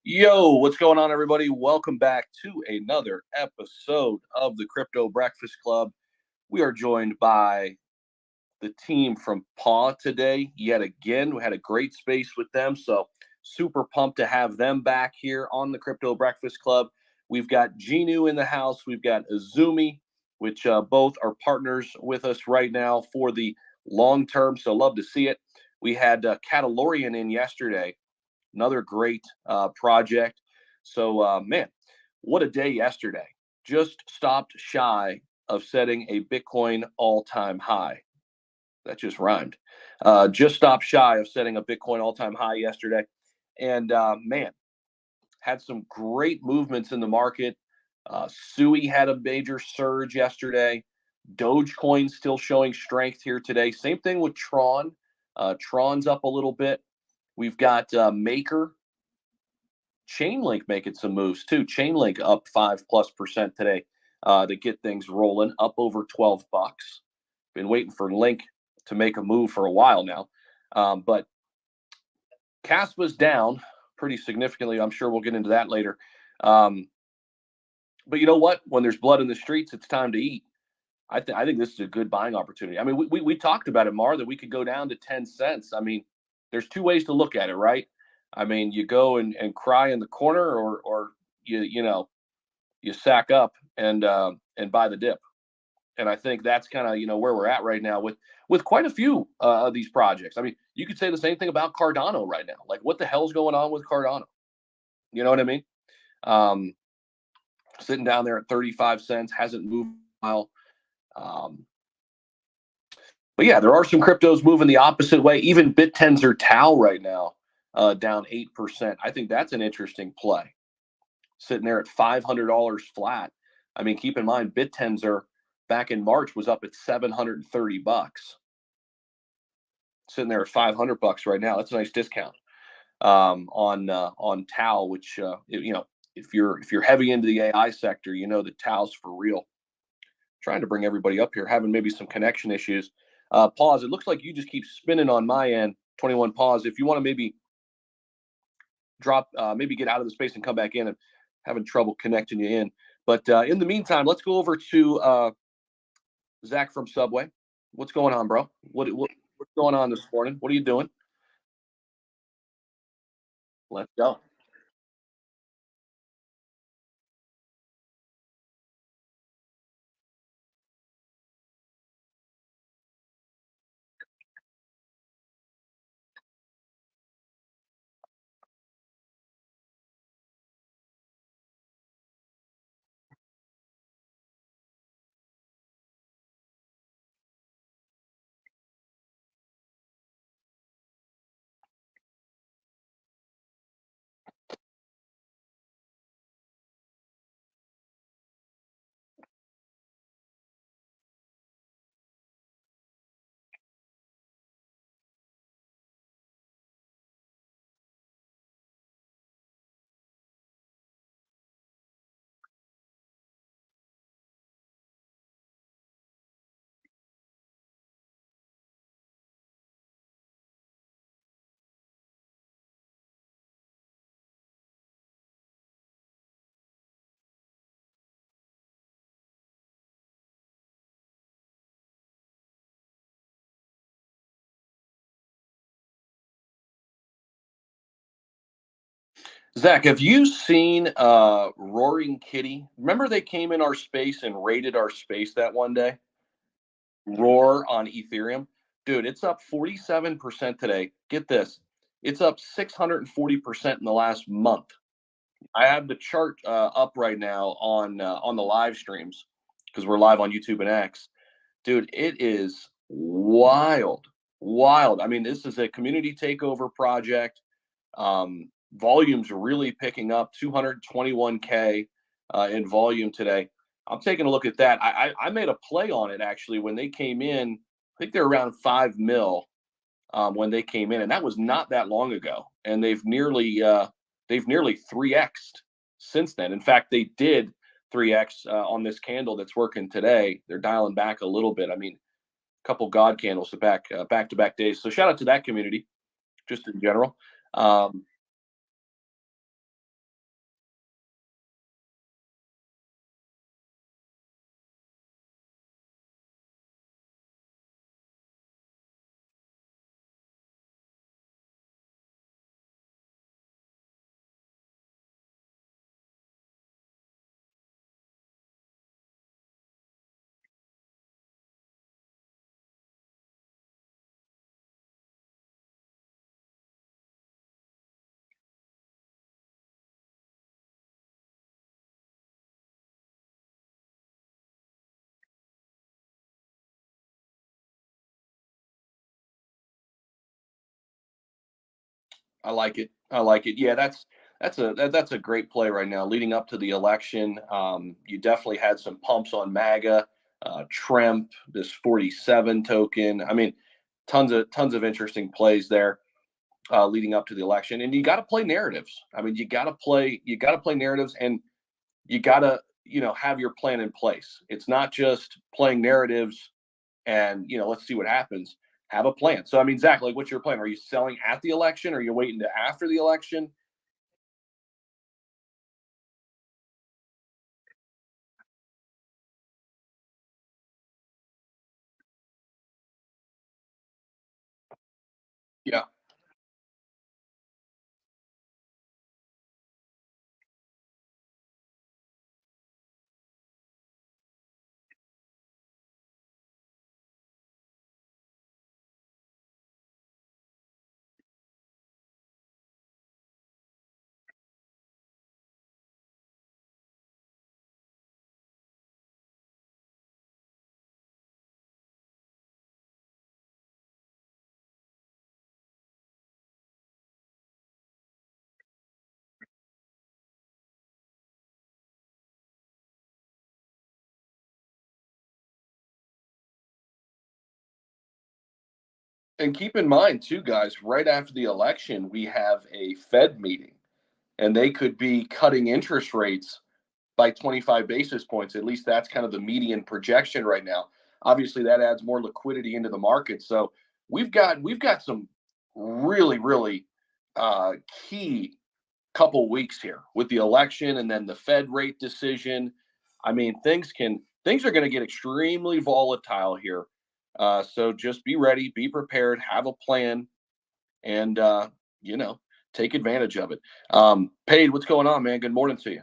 Yo, what's going on, everybody? Welcome back to another episode of the Crypto Breakfast Club. We are joined by the team from Paw today yet again. We had a great space with them, so super pumped to have them back here on the Crypto Breakfast Club. We've got Genu in the house. We've got Azumi, which both are partners with us right now for the long term, so love to see it. We had Catalorian in yesterday. Another great project. So, man, what a day yesterday. Just stopped shy of setting a Bitcoin all-time high. That just rhymed. Just stopped shy of setting a Bitcoin all-time high yesterday. And, man, had some great movements in the market. Sui had a major surge yesterday. Dogecoin still showing strength here today. Same thing with Tron. Tron's up a little bit. We've got Maker, Chainlink making some moves too. Chainlink up 5+% today to get things rolling, up over $12. Been waiting for Link to make a move for a while now, but Caspa's down pretty significantly. I'm sure we'll get into that later. But you know what? When there's blood in the streets, it's time to eat. I think this is a good buying opportunity. I mean, we talked about it, Mar, that we could go down to 10 cents. I mean, there's two ways to look at it, right? I mean, you go and cry in the corner, or you sack up and buy the dip. And I think that's kind of where we're at right now with quite a few of these projects. I mean, you could say the same thing about Cardano right now. Like, what the hell's going on with Cardano? You know what I mean? Sitting down there at 35 cents, hasn't moved a while. But yeah, there are some cryptos moving the opposite way. Even BitTenzer Tau right now, down 8%. I think that's an interesting play. Sitting there at $500 flat. I mean, keep in mind, BitTenzer back in March was up at $730. Sitting there at $500 right now. That's a nice discount on Tau, which if you're heavy into the AI sector, the Tau's for real. Trying to bring everybody up here, having maybe some connection issues. Pause. It looks like you just keep spinning on my end. 21 pause. If you want to maybe drop, maybe get out of the space and come back in, and having trouble connecting you in. But in the meantime, let's go over to Zach from Subway. What's going on, bro? What's going on this morning? What are you doing? Let's go. Zach, have you seen Roaring Kitty? Remember they came in our space and raided our space that one day? Roar on Ethereum. Dude, it's up 47% today. Get this. It's up 640% in the last month. I have the chart up right now on the live streams because we're live on YouTube and X. Dude, it is wild. Wild. I mean, this is a community takeover project. Volume's really picking up, 221K in volume today. I'm taking a look at that. I made a play on it actually when they came in. I think they're around 5 mil when they came in, and that was not that long ago. And they've nearly 3x'd since then. In fact, they did 3x on this candle that's working today. They're dialing back a little bit. I mean, couple God candles to back to back days. So shout out to that community, just in general. Um, I like it. I like it. Yeah, that's a great play right now. Leading up to the election, you definitely had some pumps on MAGA, Trump, this 47 token. I mean, tons of interesting plays there leading up to the election, and you got to play narratives. I mean, you got to play narratives, and you got to have your plan in place. It's not just playing narratives and let's see what happens. Have a plan. So I mean, Zach, like, what's your plan? Are you selling at the election? Or are you waiting to after the election? Yeah, and keep in mind too, guys. Right after the election, we have a Fed meeting, and they could be cutting interest rates by 25 basis points. At least that's kind of the median projection right now. Obviously, that adds more liquidity into the market. So we've got some really uh, key couple weeks here with the election and then the Fed rate decision. I mean, things are going to get extremely volatile here. So just be ready, be prepared, have a plan, and you know, take advantage of it. Paid, what's going on, man? Good morning to you.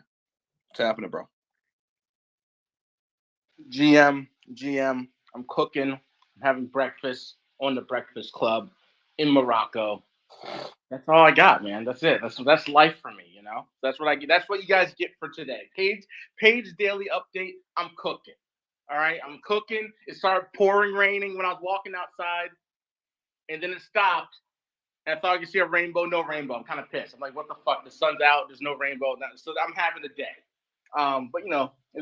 What's happening, bro? GM. I'm cooking. I'm having breakfast on the Breakfast Club in Morocco. That's all I got, man. That's it. That's life for me. That's what I get. That's what you guys get for today. Page daily update. I'm cooking. All right, I'm cooking. It started pouring, raining when I was walking outside, and then it stopped. And I thought I could see a rainbow. No rainbow. I'm kind of pissed. I'm like, what the fuck? The sun's out. There's no rainbow. So I'm having a day. But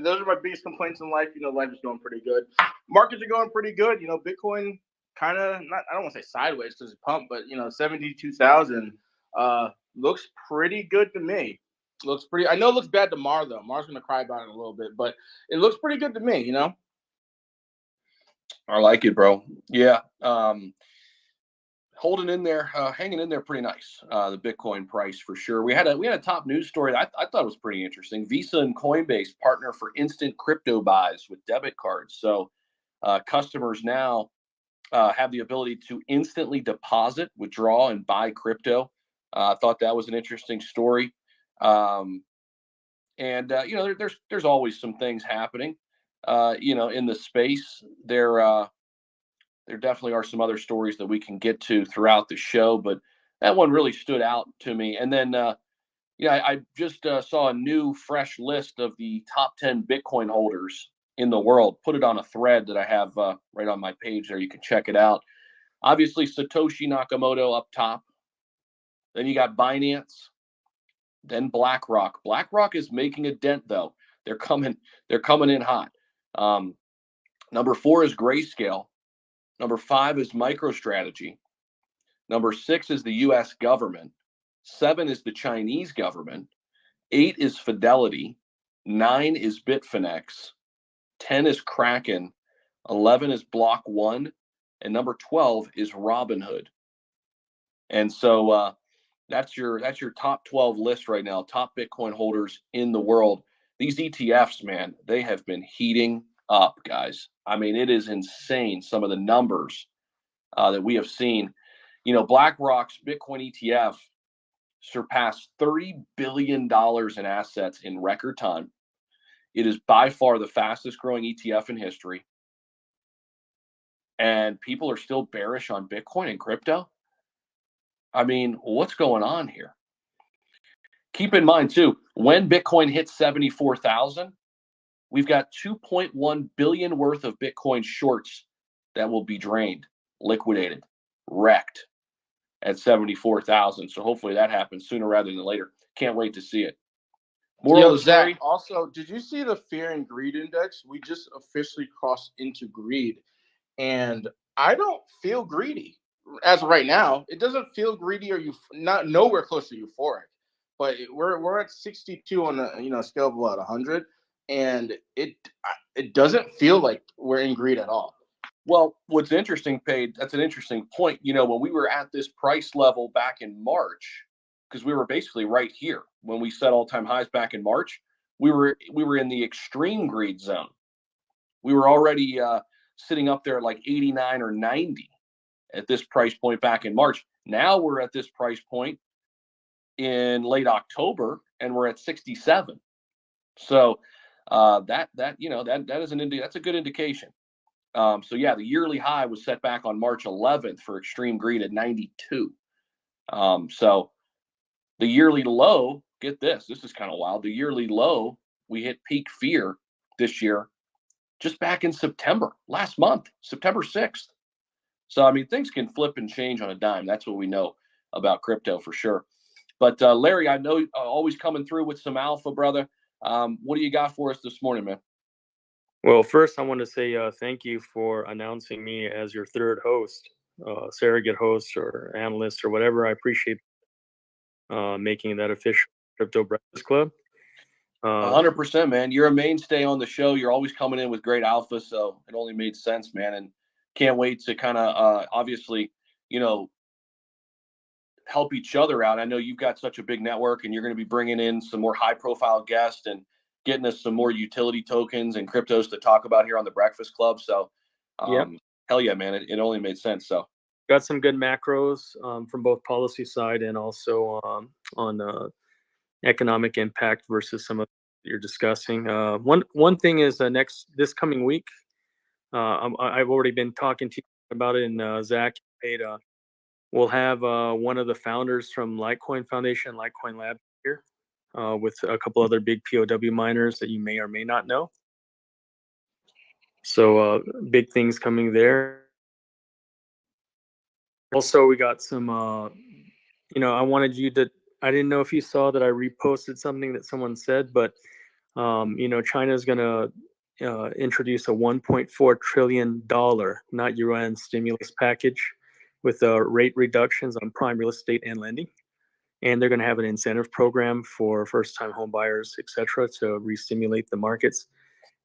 those are my biggest complaints in life. Life is going pretty good. Markets are going pretty good. Bitcoin kind of not. I don't want to say sideways because it's pumped, but 72,000 looks pretty good to me. Looks pretty. I know it looks bad tomorrow though. Mars gonna cry about it in a little bit, but it looks pretty good to me. I like it, bro. Yeah. Holding in there, hanging in there pretty nice. The Bitcoin price for sure. We had a top news story that I thought was pretty interesting. Visa and Coinbase partner for instant crypto buys with debit cards. So customers now have the ability to instantly deposit, withdraw, and buy crypto. I thought that was an interesting story. Um, and there's always some things happening. In the space there definitely are some other stories that we can get to throughout the show, but that one really stood out to me. And then, I just saw a new, fresh list of the top 10 Bitcoin holders in the world. Put it on a thread that I have right on my page there. You can check it out. Obviously, Satoshi Nakamoto up top. Then you got Binance. Then BlackRock. BlackRock is making a dent, though. They're coming. They're coming in hot. Um, Number four is Grayscale. Number five is MicroStrategy. Number six is the US government. Seven is the Chinese government. Eight is Fidelity. Nine is Bitfinex. 10 is Kraken. 11 is Block One. and number 12 is Robinhood. And so that's your top 12 list right now, top Bitcoin holders in the world. These ETFs, man, they have been heating up, guys. I mean, it is insane, some of the numbers that we have seen. BlackRock's Bitcoin ETF surpassed $30 billion in assets in record time. It is by far the fastest growing ETF in history. And people are still bearish on Bitcoin and crypto. I mean, what's going on here? Keep in mind, too, when Bitcoin hits 74,000, we've got 2.1 billion worth of Bitcoin shorts that will be drained, liquidated, wrecked at 74,000. So hopefully that happens sooner rather than later. Can't wait to see it. Yo, Zach, also, did you see the fear and greed index? We just officially crossed into greed, and I don't feel greedy as of right now. It doesn't feel greedy, or not nowhere close to euphoric. But we're at 62 on a scale of about 100, and it doesn't feel like we're in greed at all. Well, what's interesting, Paige, that's an interesting point. When we were at this price level back in March, because we were basically right here when we set all-time highs back in March, we were in the extreme greed zone. We were already sitting up there at like 89 or 90 at this price point back in March. Now we're at this price point in late October, and we're at 67. So that is that's a good indication. So yeah, the yearly high was set back on March 11th for extreme greed at 92. So the yearly low, get this is kind of wild. The yearly low, we hit peak fear this year just back in September, last month, September 6th. So, I mean, things can flip and change on a dime. That's what we know about crypto for sure. But Larry, I know always coming through with some alpha, brother. What do you got for us this morning, man? Well, first, I want to say thank you for announcing me as your third host, surrogate host or analyst or whatever. I appreciate making that official Crypto Breakfast Club. 100%, man. You're a mainstay on the show. You're always coming in with great alpha, so it only made sense, man. And can't wait to kind of obviously, help each other out. I know you've got such a big network, and you're going to be bringing in some more high-profile guests and getting us some more utility tokens and cryptos to talk about here on the Breakfast Club. So, hell yeah, man, it only made sense. So, got some good macros from both policy side and also on economic impact versus some of you're discussing. One thing is this coming week, I've already been talking to you about it, and Zach, we'll have one of the founders from Litecoin Foundation, Litecoin Lab here. With a couple other big POW miners that you may or may not know. So big things coming there. Also, we got some, I wanted you to, I didn't know if you saw that I reposted something that someone said, but, China is going to introduce a $1.4 trillion, not UN stimulus package with rate reductions on prime real estate and lending. And they're going to have an incentive program for first-time home buyers, et cetera, to re-stimulate the markets.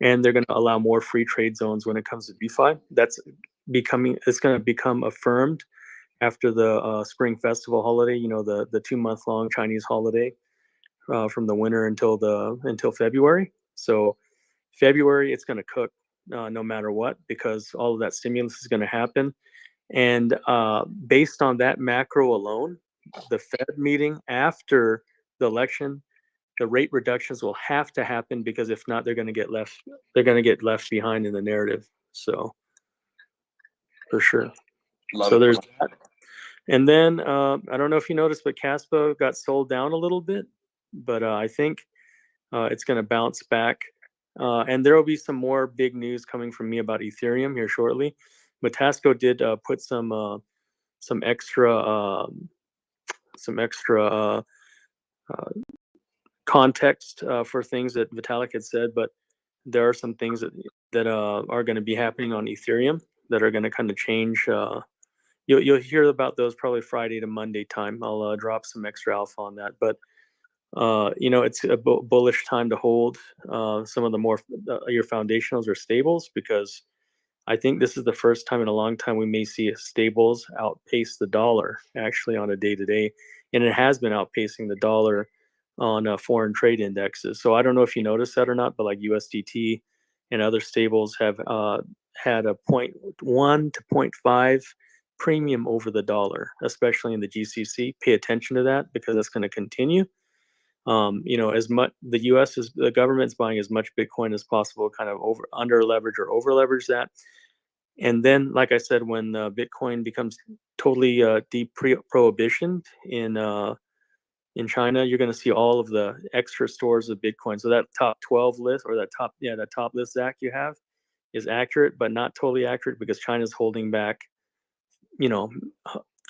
And they're going to allow more free trade zones when it comes to DeFi. It's going to become affirmed after the Spring Festival holiday, the 2-month-long Chinese holiday from the winter until February. So February, it's going to cook no matter what, because all of that stimulus is going to happen. And based on that macro alone, the Fed meeting after the election, the rate reductions will have to happen, because if not, they're going to get left behind in the narrative. So for sure. There's that. And then I don't know if you noticed, but Caspa got sold down a little bit, but I think it's going to bounce back. And there will be some more big news coming from me about Ethereum here shortly. Matasco did put some extra context for things that Vitalik had said, but there are some things that are going to be happening on Ethereum that are going to kind of change. You'll hear about those probably Friday to Monday time. I'll drop some extra alpha on that, but it's a bullish time to hold some of the more your foundationals or stables, because I think this is the first time in a long time we may see stables outpace the dollar actually on a day to day, and it has been outpacing the dollar on foreign trade indexes. So I don't know if you noticed that or not, but like USDT and other stables have had a point 0.1 to 0.5 premium over the dollar, especially in the GCC. Pay attention to that because that's going to continue. As much the government's buying as much Bitcoin as possible, kind of under leverage or over leverage that. And then, like I said, when Bitcoin becomes totally prohibition in China, you're going to see all of the extra stores of Bitcoin. So that top 12 list or that top list, Zach, you have is accurate, but not totally accurate because China's holding back,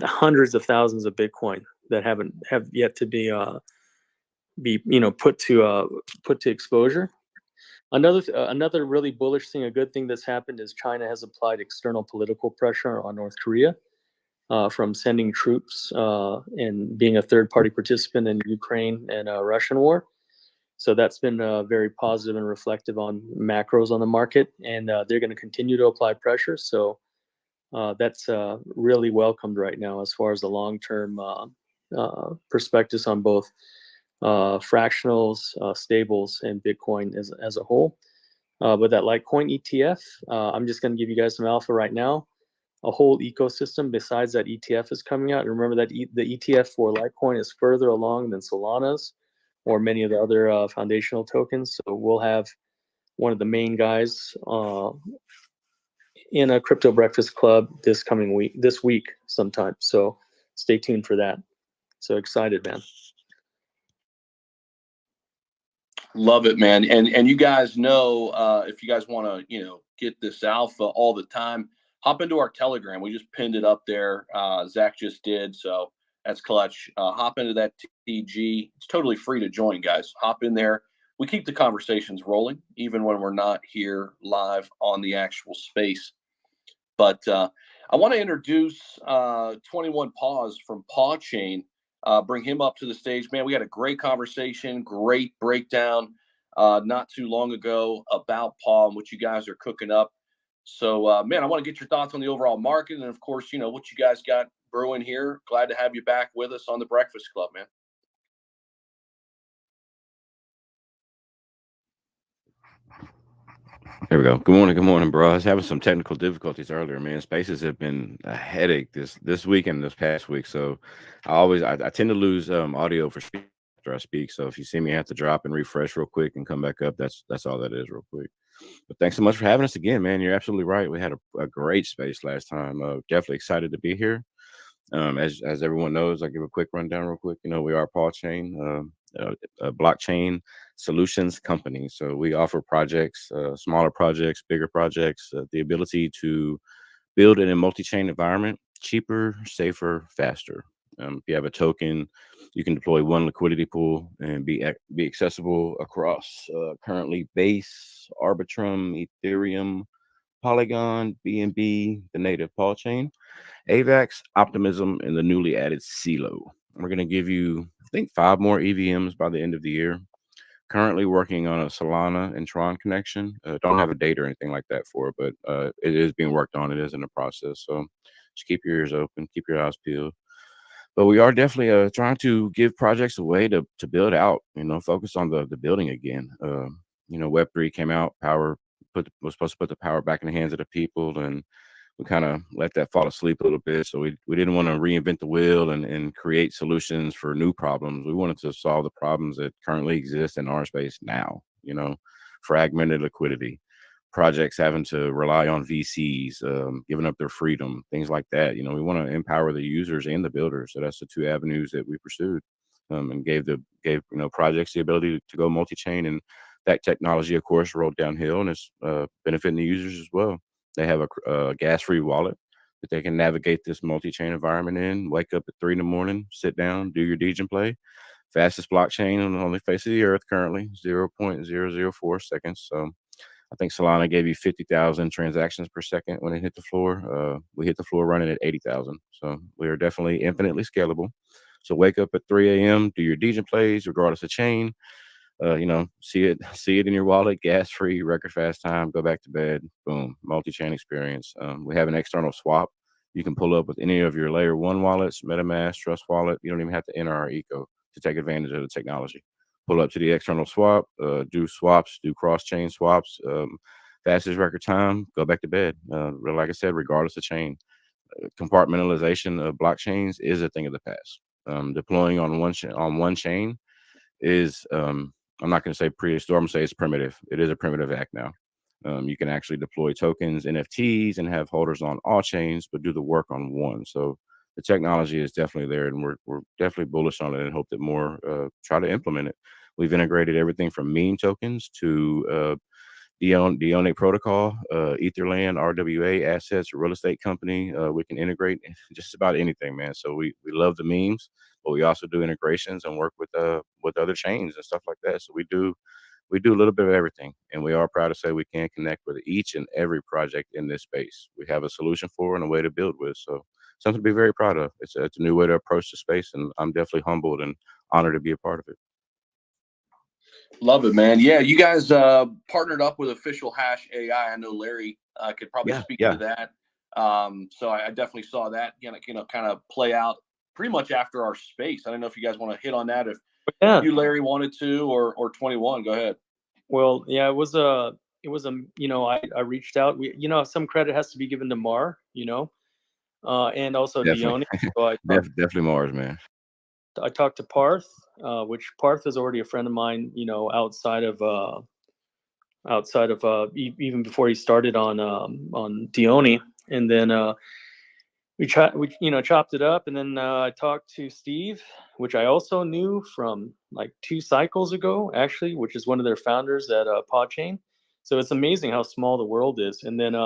hundreds of thousands of Bitcoin that have yet to be put to exposure. Another really bullish thing, a good thing that's happened is China has applied external political pressure on North Korea from sending troops and being a third-party participant in Ukraine and Russian war. So that's been very positive and reflective on macros on the market, and they're going to continue to apply pressure. So that's really welcomed right now as far as the long-term perspectives on both fractionals, stables, and Bitcoin as a whole. But that Litecoin ETF, I'm just going to give you guys some alpha right now. A whole ecosystem besides that ETF is coming out. And remember that the ETF for Litecoin is further along than Solana's or many of the other foundational tokens. So we'll have one of the main guys in a crypto breakfast club this week sometime. So stay tuned for that. So excited, man. Love it, man. And you guys know, if you guys want to, get this alpha all the time, hop into our Telegram. We just pinned it up there. Zach just did. So that's clutch. Hop into that TG. It's totally free to join, guys. Hop in there. We keep the conversations rolling, even when we're not here live on the actual space. But I want to introduce 21 Paws from Paw Chain. Bring him up to the stage, man. We had a great conversation, great breakdown not too long ago about Paw and what you guys are cooking up. So, man, I want to get your thoughts on the overall market and, of course, what you guys got brewing here. Glad to have you back with us on the Breakfast Club, man. There we go. Good morning, bro. I was having some technical difficulties earlier, man. Spaces have been a headache this week and this past week. So I tend to lose audio for speak after I speak. So if you see me have to drop and refresh real quick and come back up, that's all that is real quick. But thanks so much for having us again, man. You're absolutely right. We had a great space last time. Definitely excited to be here. As everyone knows, I'll give a quick rundown real quick. We are Paw Chain, a blockchain solutions company. So we offer projects, smaller projects, bigger projects, the ability to build in a multi-chain environment, cheaper, safer, faster. If you have a token, you can deploy one liquidity pool and be accessible across currently Base, Arbitrum, Ethereum, Polygon, BNB, the native Paw Chain, AVAX, Optimism, and the newly added CeeLo. We're going to give you, I think, 5 more EVMs by the end of the year. Currently working on a Solana and Tron connection. Don't have a date or anything like that for it, but it is being worked on. It is in the process. So just keep your ears open, keep your eyes peeled. But we are definitely trying to give projects a way to build out, focus on the building again. Web3 came out, was supposed to put the power back in the hands of the people, and we kind of let that fall asleep a little bit. So we didn't want to reinvent the wheel and create solutions for new problems. We wanted to solve the problems that currently exist in our space now, fragmented liquidity, projects having to rely on VCs, giving up their freedom, things like that. We want to empower the users and the builders. So that's the 2 avenues that we pursued, and gave projects the ability to go multi-chain. And that technology, of course, rolled downhill, and it's benefiting the users as well. They have a gas-free wallet that they can navigate this multi-chain environment in, wake up at 3 in the morning, sit down, do your Degen play. Fastest blockchain on the face of the earth currently, 0.004 seconds. So I think Solana gave you 50,000 transactions per second when it hit the floor. We hit the floor running at 80,000. So we are definitely infinitely scalable. So wake up at 3 a.m., do your Degen plays, regardless of chain. see it in your wallet, gas free, record fast time, go back to bed, boom, multi-chain experience. We have an external swap you can pull up with any of your layer one wallets, MetaMask, Trust Wallet. You don't even have to enter our eco to take advantage of the technology. Pull up to the external swap, do swaps, do cross-chain swaps, fastest record time, go back to bed. Like I said, regardless of chain, compartmentalization of blockchains is a thing of the past. Deploying on one chain is I'm not going to say prehistoric. I'm going to say it's primitive. It is a primitive act now. You can actually deploy tokens, NFTs, and have holders on all chains, but do the work on one. So the technology is definitely there, and we're definitely bullish on it, and hope that more try to implement it. We've integrated everything from meme tokens to Deonic protocol, Etherland, RWA assets, real estate company. We can integrate just about anything, man. So we love the memes, but we also do integrations and work with other chains and stuff like that. So we do a little bit of everything, and we are proud to say we can connect with each and every project in this space. We have a solution for and a way to build with. So something to be very proud of. It's a new way to approach the space, and I'm definitely humbled and honored to be a part of it. Love it, man. Yeah, you guys partnered up with Official Hash AI. I know Larry could probably speak to that. So I definitely saw that, kind of play out pretty much after our space. I don't know if you guys want to hit on that, if you, Larry, wanted to, or 21. Go ahead. Well, yeah, it was I reached out. Some credit has to be given to Mar, and also Deonic. So definitely Mars, man. I talked to Parth, which Parth is already a friend of mine, outside of even before he started on Deoni, and then we chopped it up, and then I talked to Steve, which I also knew from like 2 cycles ago, actually, which is one of their founders at Podchain. So it's amazing how small the world is. And then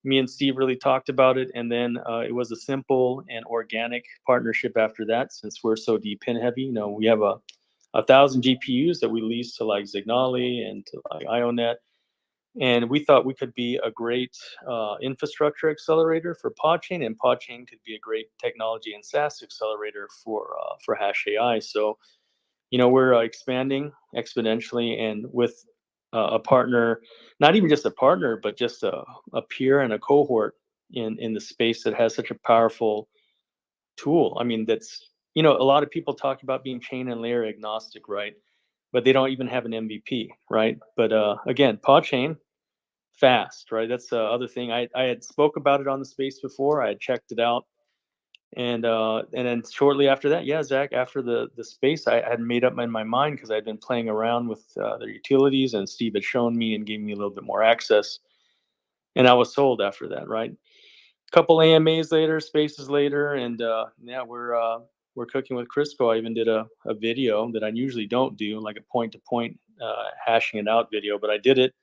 me and Steve really talked about it, and then it was a simple and organic partnership after that. Since we're so DePIN heavy, we have 1,000 GPUs that we lease to like Zignali and to like IONET, and we thought we could be a great infrastructure accelerator for Podchain, and Podchain could be a great technology and SaaS accelerator for Hash AI. So, we're expanding exponentially, and with a partner, not even just a partner, but just a peer and a cohort in the space that has such a powerful tool. I mean, that's, a lot of people talk about being chain and layer agnostic, right? But they don't even have an MVP, right? But again, Podchain, fast, right? That's the other thing. I had spoke about it on the space before. I had checked it out, and then shortly after that, yeah, Zach, after the space, I had made up in my mind because I'd been playing around with their utilities, and Steve had shown me and gave me a little bit more access, and I was sold after that, right? A couple AMAs later, spaces later, and yeah, we're cooking with Crisco. I even did a video that I usually don't do, like a point-to-point hashing it out video, but I did it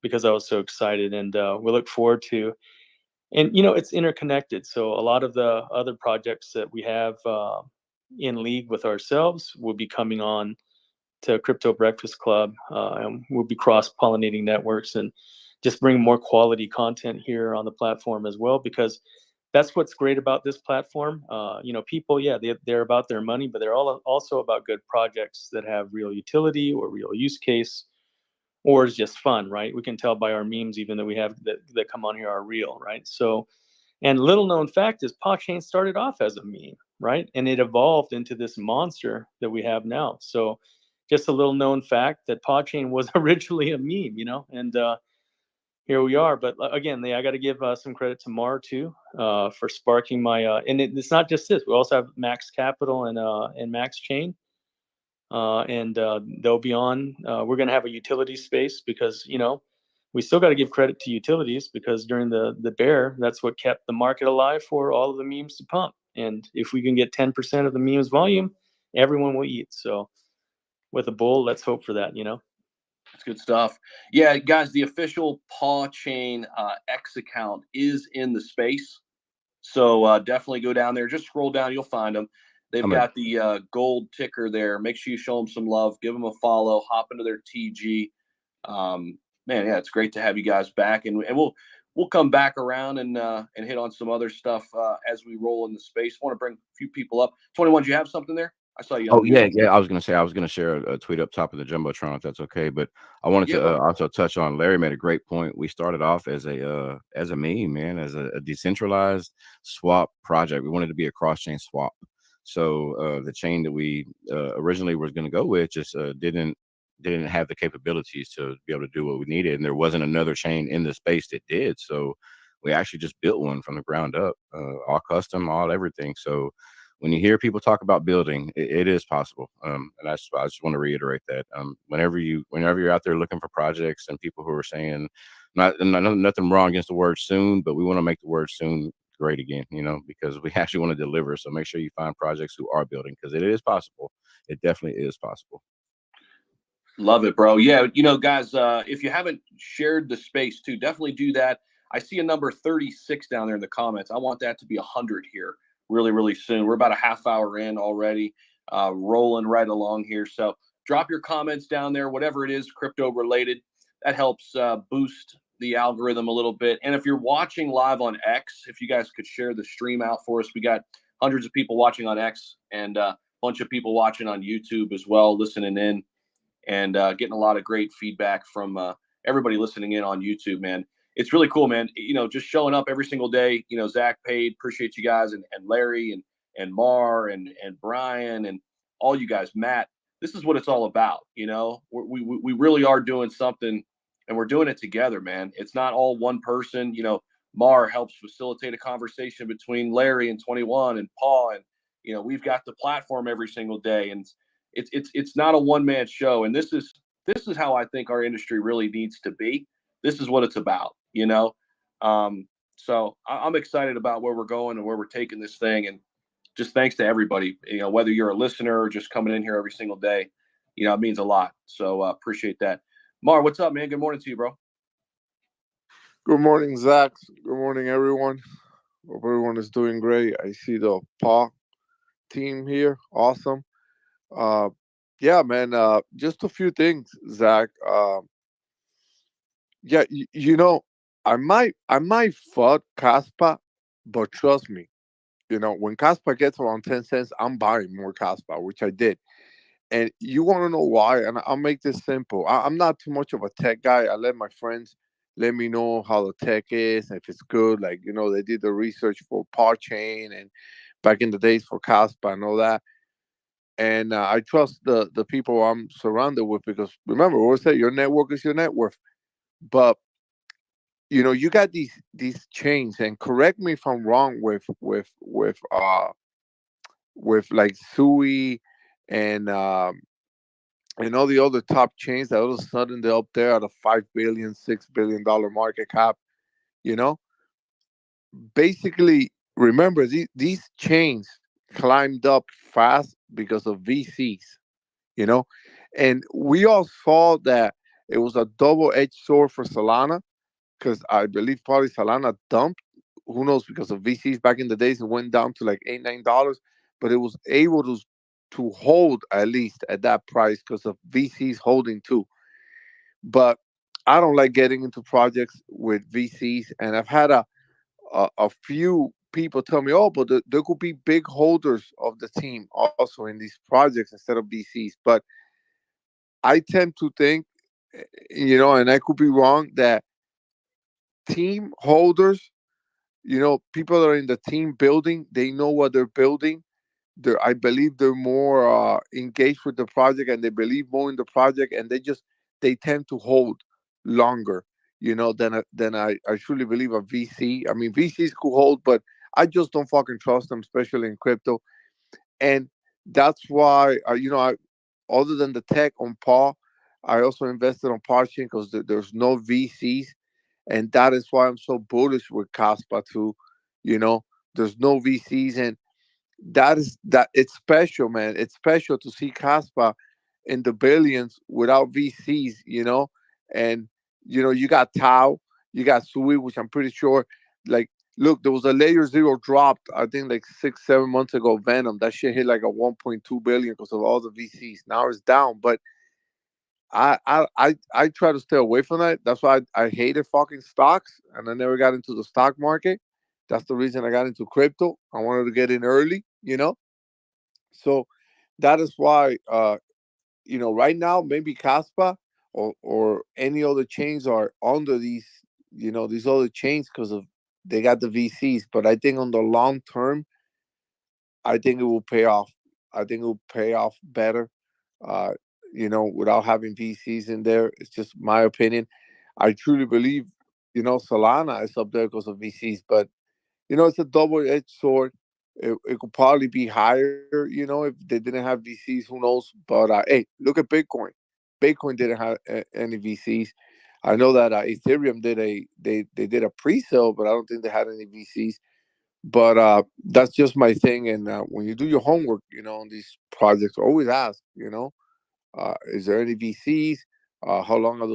because I was so excited, and we look forward to. And it's interconnected. So a lot of the other projects that we have in league with ourselves will be coming on to Crypto Breakfast Club, and we'll be cross-pollinating networks and just bring more quality content here on the platform as well, because that's what's great about this platform. People, yeah, they're about their money, but they're all also about good projects that have real utility or real use case, or is just fun, right? We can tell by our memes, even that we have that come on here, are real, right? So, and little known fact is Podchain started off as a meme, right? And it evolved into this monster that we have now. So just a little known fact that Podchain was originally a meme, and here we are. But again, I got to give some credit to Mar too, for sparking my, and it's not just this, we also have Max Capital and Max Chain. And they'll be on. We're going to have a utility space because we still got to give credit to utilities, because during the bear, that's what kept the market alive for all of the memes to pump. And if we can get 10% of the memes volume, everyone will eat. So with a bull, let's hope for that. That's good stuff. Yeah, guys, the official Podchain X account is in the space, so definitely go down there. Just scroll down, you'll find them. They've got the gold ticker there. Make sure you show them some love. Give them a follow. Hop into their TG. Man, yeah, it's great to have you guys back, and we'll come back around and hit on some other stuff as we roll in the space. I want to bring a few people up. 21, do you have something there? I saw you Oh on mute. yeah, yeah. I was gonna share a tweet up top of the jumbotron if that's okay. But I wanted Yeah, to go ahead. also touch on. Larry made a great point. We started off as a meme, man, as a decentralized swap project. We wanted to be a cross chain swap. So the chain that we originally was going to go with just didn't have the capabilities to be able to do what we needed, and there wasn't another chain in the space that did. So we actually just built one from the ground up, all custom, all everything. So when you hear people talk about building, it is possible. And I just want to reiterate that. Whenever you're out there looking for projects and people who are saying, nothing wrong against the word soon, but we want to make the word soon great again, because we actually want to deliver. So make sure you find projects who are building, because it is possible. It definitely is possible. Love it, bro. Yeah, guys, if you haven't shared the space too, definitely do that. I see a number 36 down there in the comments. I want that to be 100 here really, really soon. We're about a half hour in already, rolling right along here. So drop your comments down there, whatever it is crypto related. That helps boost the algorithm a little bit. And if you're watching live on X, if you guys could share the stream out for us, we got hundreds of people watching on X and a bunch of people watching on YouTube as well, listening in. And getting a lot of great feedback from everybody listening in on YouTube, man. It's really cool, man. Just showing up every single day. Zach Paid, appreciate you guys, and Larry and Mar and Brian and all you guys, Matt. This is what it's all about. We really are doing something, and we're doing it together, man. It's not all one person. Mar helps facilitate a conversation between Larry and 21 and Paul, and we've got the platform every single day, and it's not a one-man show. And this is how I think our industry really needs to be. This is what it's about. So I'm excited about where we're going and where we're taking this thing, and just thanks to everybody, whether you're a listener or just coming in here every single day, it means a lot. So appreciate that. Mar, what's up, man? Good morning to you, bro. Good morning, Zach. Good morning, everyone. Hope everyone is doing great. I see the PAW team here. Awesome. Yeah, man. Just a few things, Zach. Yeah, I might fuck Caspa, but trust me, when Caspa gets around 10 cents, I'm buying more Caspa, which I did. And you want to know why? And I'll make this simple. I'm not too much of a tech guy. I let my friends let me know how the tech is, if it's good. Like, they did the research for Chain and back in the days for Caspa and all that. And I trust the people I'm surrounded with, because remember, we always say your network is your net worth. But you got these chains, and correct me if I'm wrong with like Sui and and all the other top chains that all of a sudden they're up there at a $5 billion, $6 billion market cap. You know, basically, remember these chains climbed up fast because of VCs. You know, and we all saw that it was a double-edged sword for Solana, because I believe probably Solana dumped. Who knows? Because of VCs back in the days, it went down to like $8, $9, but it was able to hold at least at that price because of VCs holding too. But I don't like getting into projects with VCs, and I've had a few people tell me, "Oh, but there could be big holders of the team also in these projects instead of VCs." But I tend to think, and I could be wrong, that team holders, people that are in the team building, they know what they're building. I believe they're more engaged with the project, and they believe more in the project, and they tend to hold longer, than I truly believe a VC. I mean, VCs could hold, but I just don't fucking trust them, especially in crypto. And that's why, other than the tech on Paw, I also invested on Parchain because there's no VCs, and that is why I'm so bullish with Caspa too. You know, there's no VCs, and that it's special, man. It's special to see Caspa in the billions without VCs. And you got Tau, you got Sui, which I'm pretty sure, like, look, there was a layer zero dropped, I think like 6 7 months ago. Venom, that shit hit like a 1.2 billion because of all the VCs. Now it's down, but I try to stay away from that. That's why I hated fucking stocks, and I never got into the stock market. That's the reason I got into crypto. I wanted to get in early. So that is why right now maybe Caspa or any other chains are under these other chains because of they got the VCs. But I think on the long term, I think it will pay off. I think it will pay off better. Uh, without having VCs in there. It's just my opinion. I truly believe, Solana is up there because of VCs, but it's a double-edged sword. It could probably be higher, if they didn't have VCs. Who knows? But hey, look at Bitcoin. Bitcoin didn't have any VCs. I know that Ethereum they did a pre-sale, but I don't think they had any VCs. But that's just my thing. And when you do your homework, on these projects, always ask, is there any VCs? How long are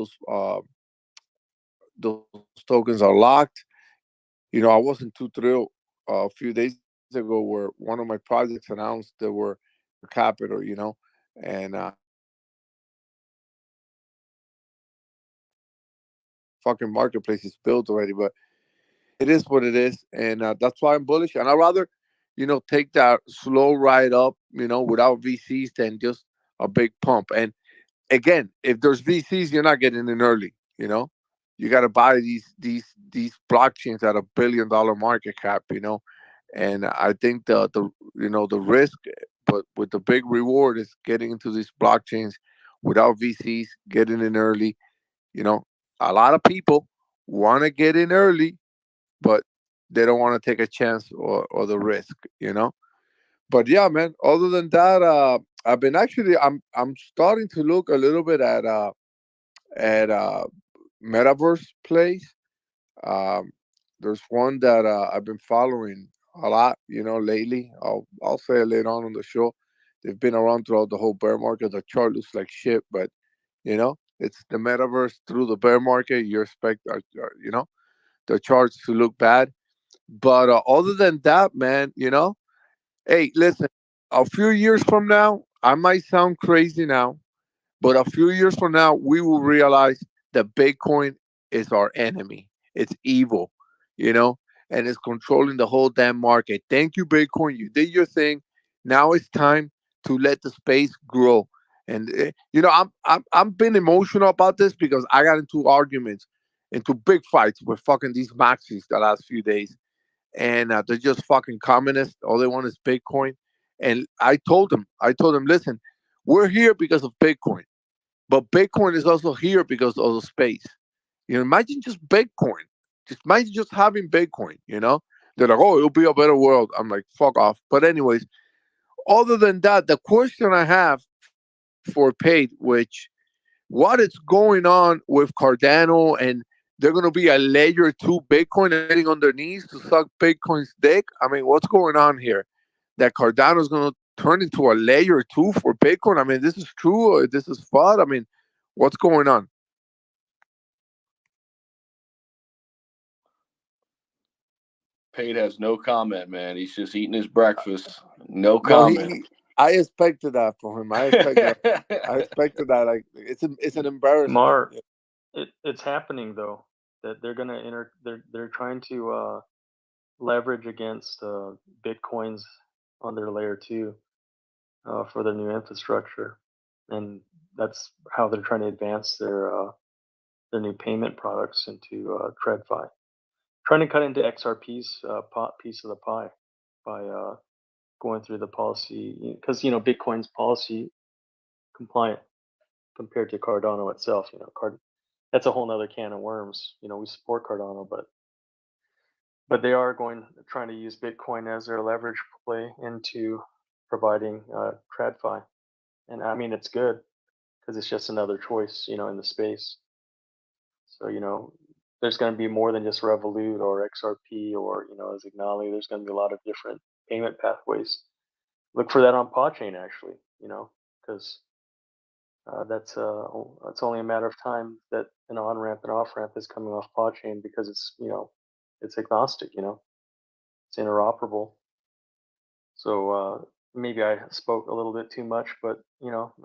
those tokens are locked? I wasn't too thrilled a few days ago where one of my projects announced there were capital, and fucking marketplace is built already. But it is what it is, and that's why I'm bullish. And I'd rather, take that slow ride up, without VCs than just a big pump. And again, if there's VCs, you're not getting in early. You got to buy these blockchains at $1 billion market cap. And I think the risk, but with the big reward, is getting into these blockchains without VCs, getting in early. You know, a lot of people want to get in early, but they don't want to take a chance or the risk. But yeah, man. Other than that, I've been actually I'm starting to look a little bit at metaverse plays. Um, there's one that I've been following a lot, lately. I'll say it later on the show. They've been around throughout the whole bear market. The chart looks like shit, but it's the metaverse through the bear market. You expect, the charts to look bad, but other than that, man, hey, listen. A few years from now, I might sound crazy now, but a few years from now, we will realize that Bitcoin is our enemy. It's evil, you know, and it's controlling the whole damn market. Thank you, Bitcoin. You did your thing. Now it's time to let the space grow. And I'm been emotional about this because I got into arguments, into big fights with fucking these maxis the last few days, and they're just fucking communists. All they want is Bitcoin. And I told them, listen, we're here because of Bitcoin. But Bitcoin is also here because of the space. Imagine just Bitcoin. Just imagine just having Bitcoin. They're like, oh, it'll be a better world. I'm like, fuck off. But anyways, other than that, the question I have for Paid, which what is going on with Cardano, and they're gonna be a layer 2 Bitcoin getting on their knees to suck Bitcoin's dick. I mean, what's going on here? That Cardano's gonna turn into a layer 2 for Bitcoin. I mean, this is true or this is fun. I mean, what's going on? Paid has no comment, man. He's just eating his breakfast. No No, comment. I expected that from him. I expected that. Like, it's an embarrassment. Mar, it's happening though. That they're gonna they're trying to leverage against bitcoins on their layer 2 for their new infrastructure, and that's how they're trying to advance their new payment products into TradFi. Trying to cut into XRP's piece of the pie by going through the policy, because Bitcoin's policy compliant compared to Cardano itself. That's a whole nother can of worms. We support Cardano, but they are trying to use Bitcoin as their leverage play into providing TradFi, and I mean it's good because it's just another choice, in the space. So there's going to be more than just Revolut or XRP or as Ignali. There's going to be a lot of different payment pathways. Look for that on Podchain actually, because it's only a matter of time that an on ramp and off ramp is coming off Podchain because it's agnostic, it's interoperable. So maybe I spoke a little bit too much, but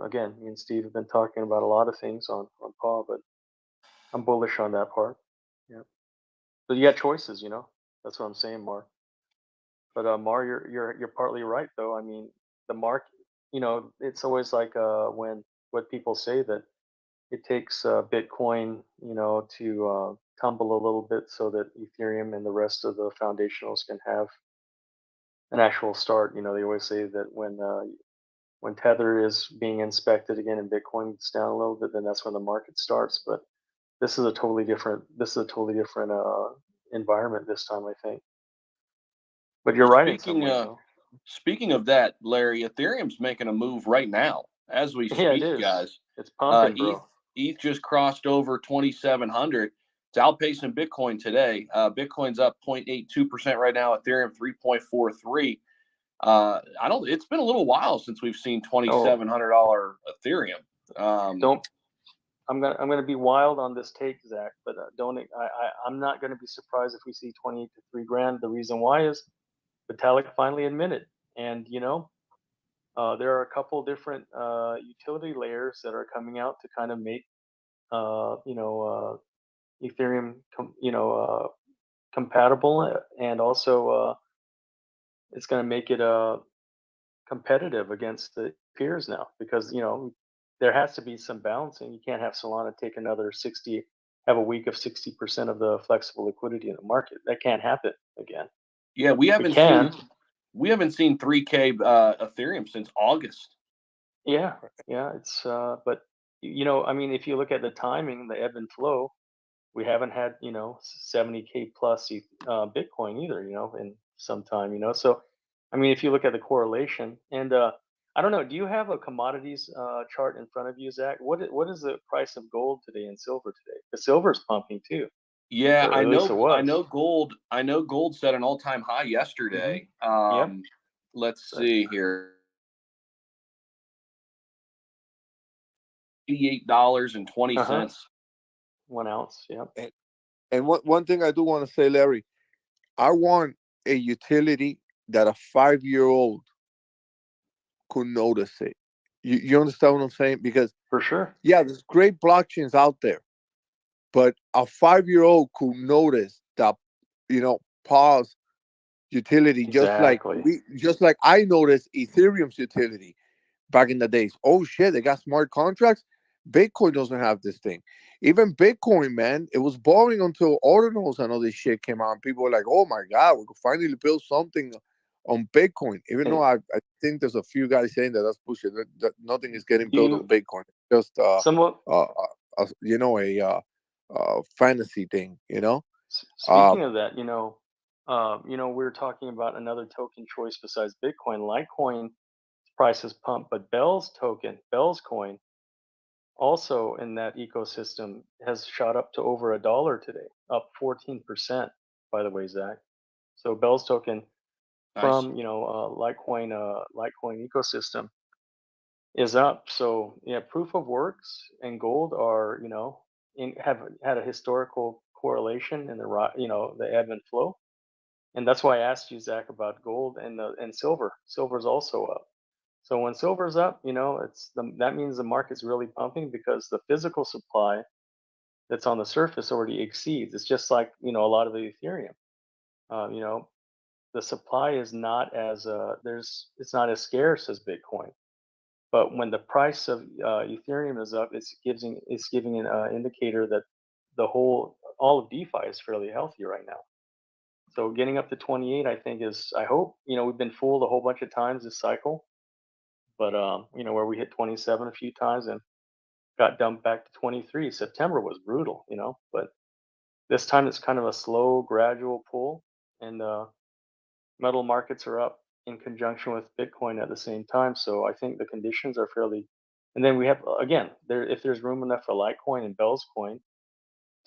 again, me and Steve have been talking about a lot of things on Paw, but I'm bullish on that part. Yeah, but you got choices, That's what I'm saying, Mar. But Mar, you're partly right though. I mean, the market it's always like when what people say that it takes Bitcoin, to tumble a little bit so that Ethereum and the rest of the foundationals can have an actual start. They always say that when Tether is being inspected again and Bitcoin's down a little bit, then that's when the market starts. But this is a totally different environment this time, I think. But you're Well, right in some ways, though. speaking of that, Larry, Ethereum's making a move right now as we Yeah, it speak, is. guys. It's pumping, ETH, bro. ETH just crossed over 2,700. It's outpacing Bitcoin today. Bitcoin's up 0.82% right now. Ethereum 3.43. I don't. It's been a little while since we've seen Oh, $2,700 Ethereum. don't. I'm gonna be wild on this take, Zach. But don't. I'm not gonna be surprised if we see 28 to 3 grand. The reason why is Vitalik finally admitted, and there are a couple different utility layers that are coming out to kind of make Ethereum compatible, and also it's going to make it competitive against the peers now, because there has to be some balancing. You can't have Solana take another 60, have a week of 60% of the flexible liquidity in the market. That can't happen again. Yeah, It can. we haven't seen 3K Ethereum since August. Yeah, yeah. It's but I mean, if you look at the timing, the ebb and flow, we haven't had 70K plus Bitcoin either, in some time. So I mean, if you look at the correlation, and I don't know, do you have a commodities chart in front of you, Zach? What is the price of gold today and silver today? The silver's pumping too, Yeah, or at least it I was. know gold. I know gold set an all-time high Hmm. yesterday. Yep. Let's But see here. $88 and 20 uh-huh, cents. 1 ounce. Yep. And one thing I do want to say, Larry, I want a utility that a 5-year-old could notice it. You understand what I'm saying? Because For sure. yeah, there's great blockchains out there, but a 5-year-old could notice that, pause utility, Exactly. just like I noticed Ethereum's utility back in the days. Oh shit, they got smart contracts. Bitcoin doesn't have this thing. Even Bitcoin, man, it was boring until ordinals and all this shit came out. And people were like, "Oh my god, we could finally build something on Bitcoin." Even though Hey, I think there's a few guys saying that that's bullshit. That nothing is getting do built on you Bitcoin. It's just somewhat a fantasy thing. Uh, speaking of that, we're talking about another token choice besides Bitcoin. Litecoin price has pumped, but Bell's token, Bell's coin, also in that ecosystem, has shot up to over $1 today, up 14%. By the way, Zach. So Bell's token Nice. from Litecoin ecosystem is up. So yeah, proof of works and gold are have had a historical correlation in the ebb and flow. And that's why I asked you, Zach, about gold and silver. Silver's also up. So when silver's up, that means the market's really pumping, because the physical supply that's on the surface already exceeds. It's just like a lot of the Ethereum. Uh, you know, the supply is not as it's not as scarce as Bitcoin. But when the price of Ethereum is up, it's giving an indicator that all of DeFi is fairly healthy right now. So getting up to 28, I think I hope, we've been fooled a whole bunch of times this cycle, but where we hit 27 a few times and got dumped back to 23. September was brutal, but this time it's kind of a slow, gradual pull, and metal markets are up in conjunction with Bitcoin at the same time. So I think the conditions are fairly, and then we have, again, if there's room enough for Litecoin and Bell's coin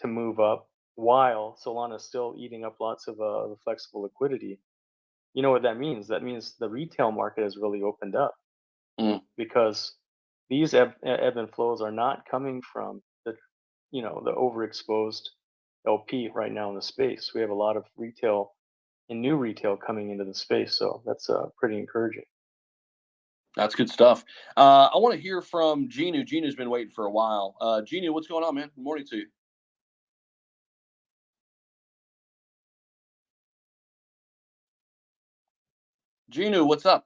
to move up while Solana's still eating up lots of the flexible liquidity. You know what that means? That means the retail market has really opened up, Mm. because these ebb and flows are not coming from the overexposed LP right now in the space. We have a lot of retail and new retail coming into the space, so that's pretty encouraging. That's good stuff. I want to hear from Genu. Genu's been waiting for a while. Genu, what's going on, man? Good morning to you. Genu, what's up?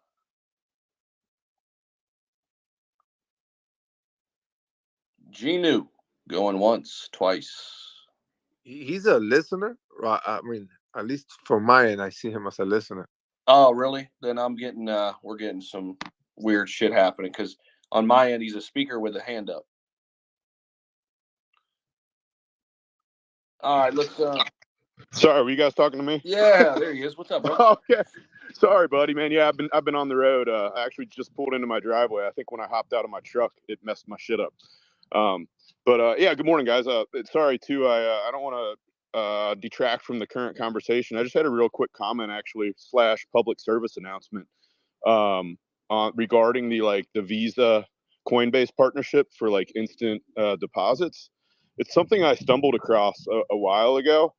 Genu going once, twice. He's a listener. Right? I mean, at least for my end, I see him as a listener. Oh, really? Then we're getting some weird shit happening because on my end he's a speaker with a hand up. All right, let's. Sorry, were you guys talking to me? Yeah, there he is. What's up, bro? Okay. Sorry, buddy, man. Yeah, I've been on the road. I actually just pulled into my driveway. I think when I hopped out of my truck, it messed my shit up. Yeah, good morning, guys. Sorry too. I don't want to detract from the current conversation. I just had a real quick comment, actually, / public service announcement, regarding the Visa Coinbase partnership for like instant deposits. It's something I stumbled across a while ago,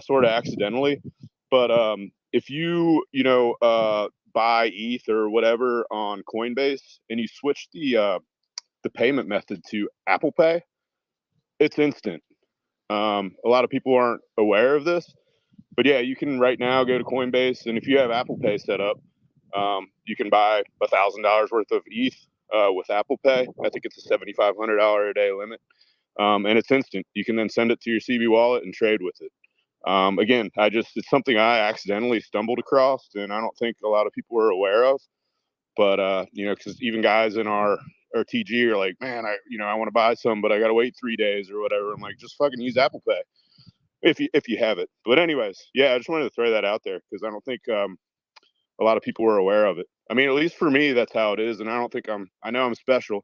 sort of accidentally. But if you buy ETH or whatever on Coinbase and you switch the payment method to Apple Pay, it's instant. A lot of people aren't aware of this, but yeah, you can right now go to Coinbase, and if you have Apple Pay set up, you can buy $1,000 worth of ETH with Apple Pay. I think it's a $7,500 a day limit, and it's instant. You can then send it to your CB wallet and trade with it. Again, it's something I accidentally stumbled across, and I don't think a lot of people are aware of. But because even guys in our TG are like, man, I want to buy some, but I got to wait 3 days or whatever. I'm like, just fucking use Apple Pay if you have it. But anyways, yeah, I just wanted to throw that out there because I don't think a lot of people are aware of it. I mean, at least for me, that's how it is, and I know I'm special,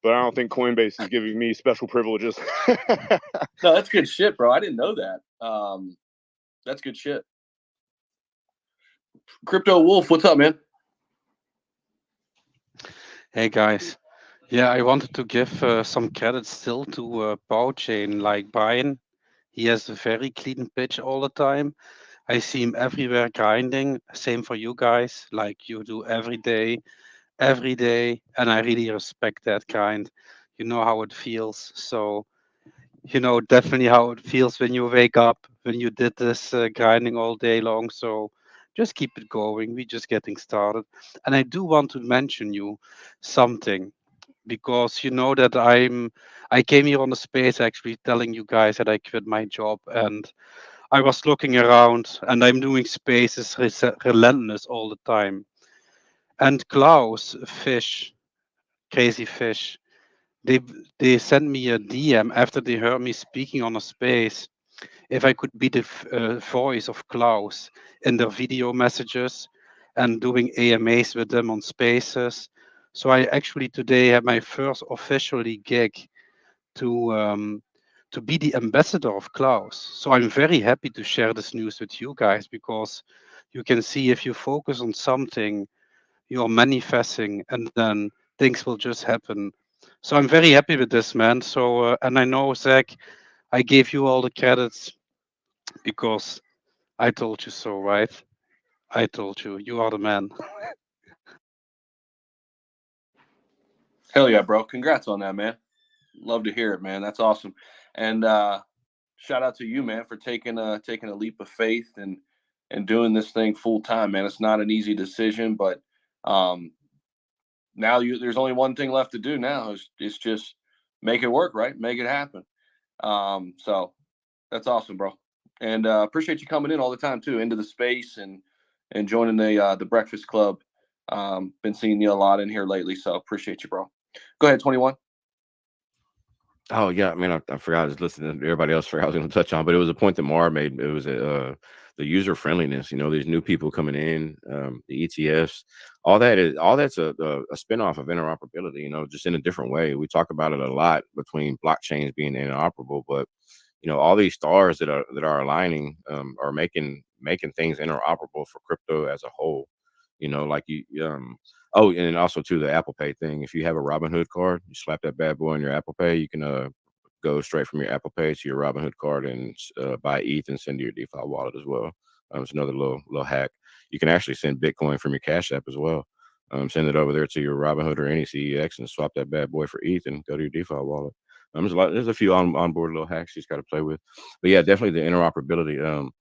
but I don't think Coinbase is giving me special privileges. No, that's good shit, bro. I didn't know that. That's good shit. Crypto Wolf, what's up, man? Hey guys, yeah, I wanted to give some credit still to Bowchain, like Brian. He has a very clean pitch all the time. I see him everywhere grinding. Same for you guys, like you do every day, and I really respect that grind. You know how it feels, so you know definitely how it feels when you wake up, when you did this grinding all day long. So just keep it going. We're just getting started, and I do want to mention you something because you know that I came here on the space actually telling you guys that I quit my job, and I was looking around and I'm doing spaces relentless all the time. And Klaus Fish, Crazy Fish, they they sent me a DM after they heard me speaking on a space if I could be the voice of Klaus in their video messages and doing AMAs with them on spaces. So I actually today had my first officially gig to um, to be the ambassador of Klaus. So I'm very happy to share this news with you guys because you can see if you focus on something, you're manifesting, and then things will just happen. So I'm very happy with this, man. So and I know Zach, I gave you all the credits because I told you so, right? I told you, you are the man. Hell yeah, bro. Congrats on that, man. Love to hear it, man. That's awesome. And shout out to you, man, for taking a leap of faith and doing this thing full time, man. It's not an easy decision, but now there's only one thing left to do now is just make it work, right? Make it happen. So that's awesome, bro. And appreciate you coming in all the time too, into the space and joining the Breakfast Club. Been seeing you a lot in here lately, so appreciate you, bro. Go ahead, 21. Oh yeah, I mean, I forgot. I was listening to everybody else. Forgot I was going to touch on, but it was a point that Mar made. It was the user friendliness. You know, these new people coming in, the ETFs, all that's a spinoff of interoperability. You know, just in a different way. We talk about it a lot between blockchains being interoperable, but you know, all these stars that are aligning are making things interoperable for crypto as a whole. You know, like oh, and also too the Apple Pay thing. If you have a Robinhood card, you slap that bad boy on your Apple Pay, you can go straight from your Apple Pay to your Robinhood card and buy ETH and send to your DeFi wallet as well. It's another little hack. You can actually send Bitcoin from your Cash App as well. Send it over there to your Robinhood or any CEX and swap that bad boy for ETH and go to your DeFi wallet. There's a few onboard little hacks you just got to play with, but yeah, definitely the interoperability.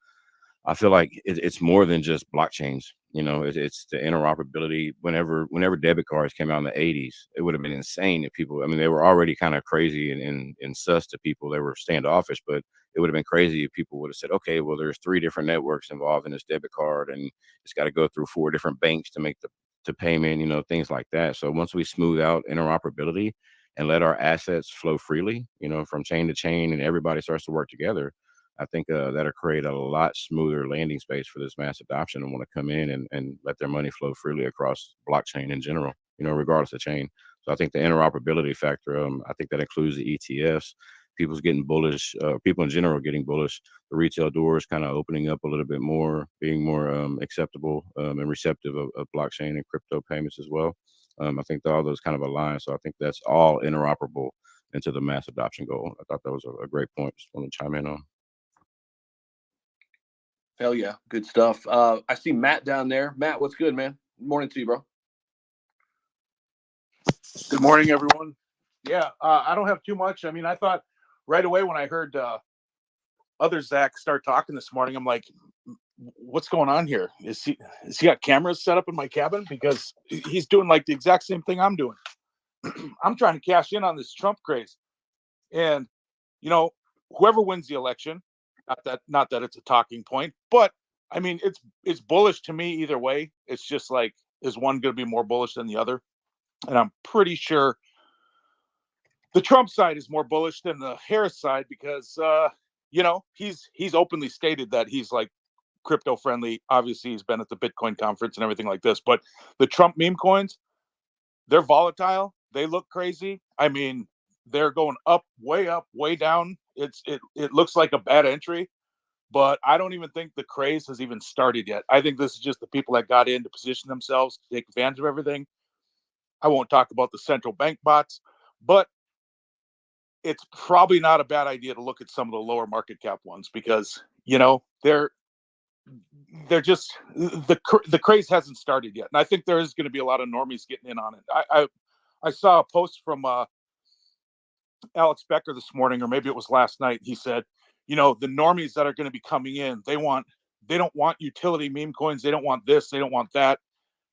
I feel like it's more than just blockchains. It's the interoperability. Whenever debit cards came out in the 80s, it would have been insane if people. I mean, they were already kind of crazy and sus to people. They were standoffish, but it would have been crazy if people would have said, okay, well, there's 3 different networks involved in this debit card, and it's got to go through 4 different banks to make the payment. Things like that. So once we smooth out interoperability and let our assets flow freely, from chain to chain, and everybody starts to work together, I think that'll create a lot smoother landing space for this mass adoption and want to come in and let their money flow freely across blockchain in general, regardless of chain. So I think the interoperability factor, I think that includes the ETFs. People's getting bullish. People in general getting bullish. The retail doors kind of opening up a little bit more, being more acceptable and receptive of blockchain and crypto payments as well. I think all those kind of align. So I think that's all interoperable into the mass adoption goal. I thought that was a great point. Just want to chime in on. Hell yeah, good stuff. I see Matt down there. Matt, what's good, man? Morning to you, bro. Good morning, everyone. Yeah, I don't have too much. I mean, I thought right away when I heard other Zach start talking this morning, I'm like, what's going on here? Is he got cameras set up in my cabin? Because he's doing like the exact same thing I'm doing. I'm trying to cash in on this Trump craze. And, whoever wins the election, not that it's a talking point, but I mean, it's bullish to me either way. It's just like, is one going to be more bullish than the other? And I'm pretty sure the Trump side is more bullish than the Harris side because, he's openly stated that he's like crypto friendly. Obviously, he's been at the Bitcoin conference and everything like this. But the Trump meme coins, they're volatile. They look crazy. I mean, they're going up, way down. It looks like a bad entry, but I don't even think the craze has even started yet. I think this is just the people that got in to position themselves to take advantage of everything. I won't talk about the central bank bots, but it's probably not a bad idea to look at some of the lower market cap ones because they're just the craze hasn't started yet, and I think there is going to be a lot of normies getting in on it. I saw a post from Alex Becker this morning, or maybe it was last night. He said, the normies that are going to be coming in, they don't want utility meme coins. They don't want this. They don't want that.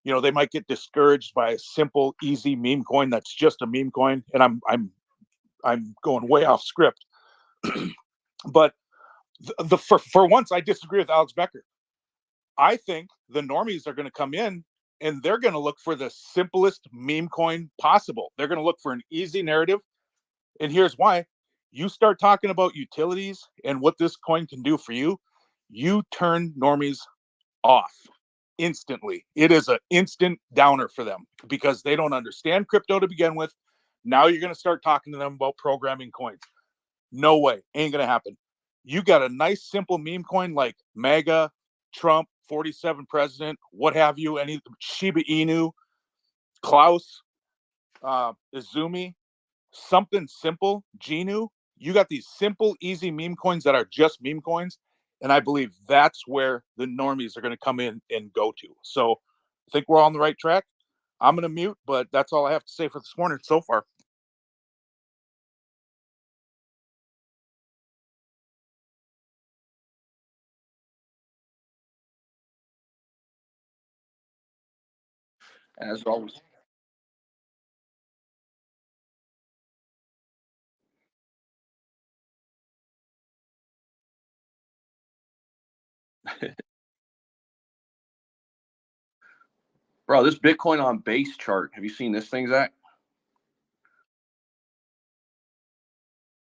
They might get discouraged by a simple, easy meme coin that's just a meme coin. And I'm going way off script, but for once, I disagree with Alex Becker. I think the normies are going to come in and they're going to look for the simplest meme coin possible. They're going to look for an easy narrative. And here's why. You start talking about utilities and what this coin can do for you, you turn normies off instantly. It is an instant downer for them because they don't understand crypto to begin with. Now you're going to start talking to them about programming coins. No way. Ain't going to happen. You got a nice, simple meme coin like MAGA, Trump, 47 president, what have you, any Shiba Inu, Klaus, Izumi, something simple, Genu. You got these simple, easy meme coins that are just meme coins. And I believe that's where the normies are going to come in and go to. So I think we're on the right track. I'm going to mute, but that's all I have to say for this morning so far. As always. Bro, this Bitcoin on base chart. Have you seen this thing, Zach?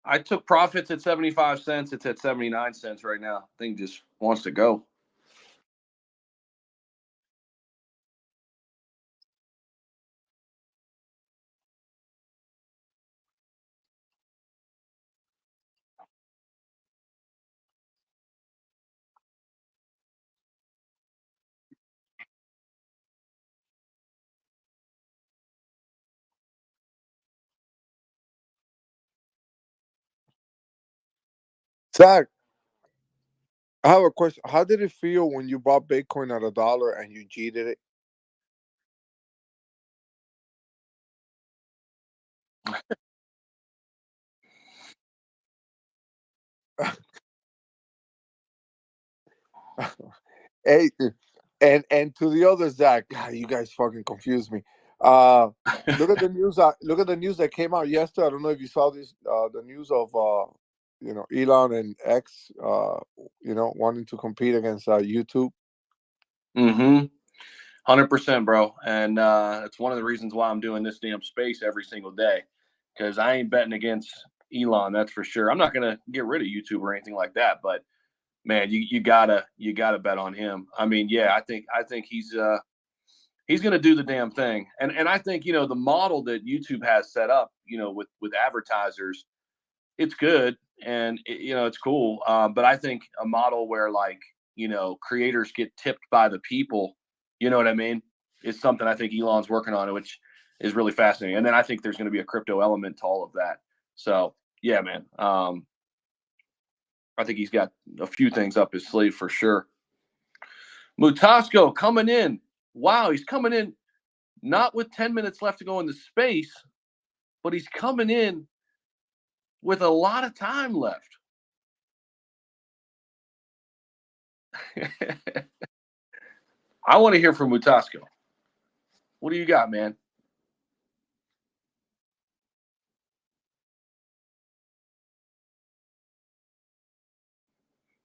I took profits at 75 cents. It's at 79 cents right now. Thing just wants to go. Zach, I have a question. How did it feel when you bought Bitcoin at $1 and you cheated it? Hey, And to the other Zach, God, you guys fucking confused me. Look at the news. Look at the news that came out yesterday. I don't know if you saw this. The news of Elon and X, wanting to compete against YouTube. Mm-hmm. 100%, bro. And it's one of the reasons why I'm doing this damn space every single day, because I ain't betting against Elon. That's for sure. I'm not gonna get rid of YouTube or anything like that, but man, you gotta bet on him. I mean, yeah, I think he's gonna do the damn thing. And I think the model that YouTube has set up, with advertisers, it's good and it's cool. But I think a model where creators get tipped by the people, you know what I mean, is something I think Elon's working on, which is really fascinating. And then I think there's going to be a crypto element to all of that. So yeah, man. I think he's got a few things up his sleeve for sure. Mutasco coming in. Wow, he's coming in not with 10 minutes left to go in the space, but he's coming in with a lot of time left. I want to hear from Mutasco. What do you got, man?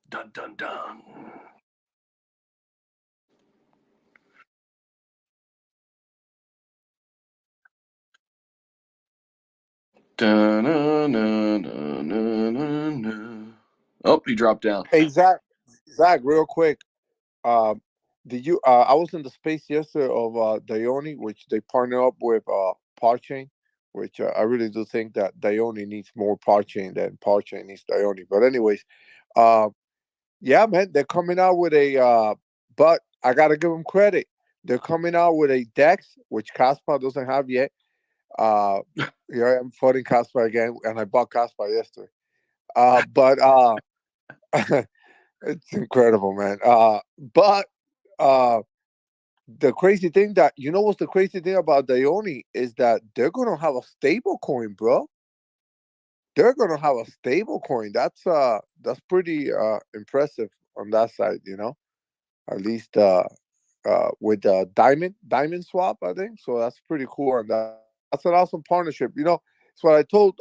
Dun, dun, dun. Dun, dun, dun, dun, dun, dun. Oh, he dropped down. Hey, Zach, real quick. Did you? I was in the space yesterday of Dione, which they partner up with Parchain, which I really do think that Dione needs more Parchain than Parchain needs Dione. But anyways, yeah, man, they're coming out with a. But I gotta give them credit. They're coming out with a Dex, which Caspar doesn't have yet. Here I am fighting Caspar again, and I bought Caspar yesterday. But it's incredible, man. But the crazy thing that what's the crazy thing about Dione is that they're gonna have a stable coin, bro. They're gonna have a stable coin. That's pretty impressive on that side, At least with the diamond swap, I think. So that's pretty cool, and that's an awesome partnership. It's what I told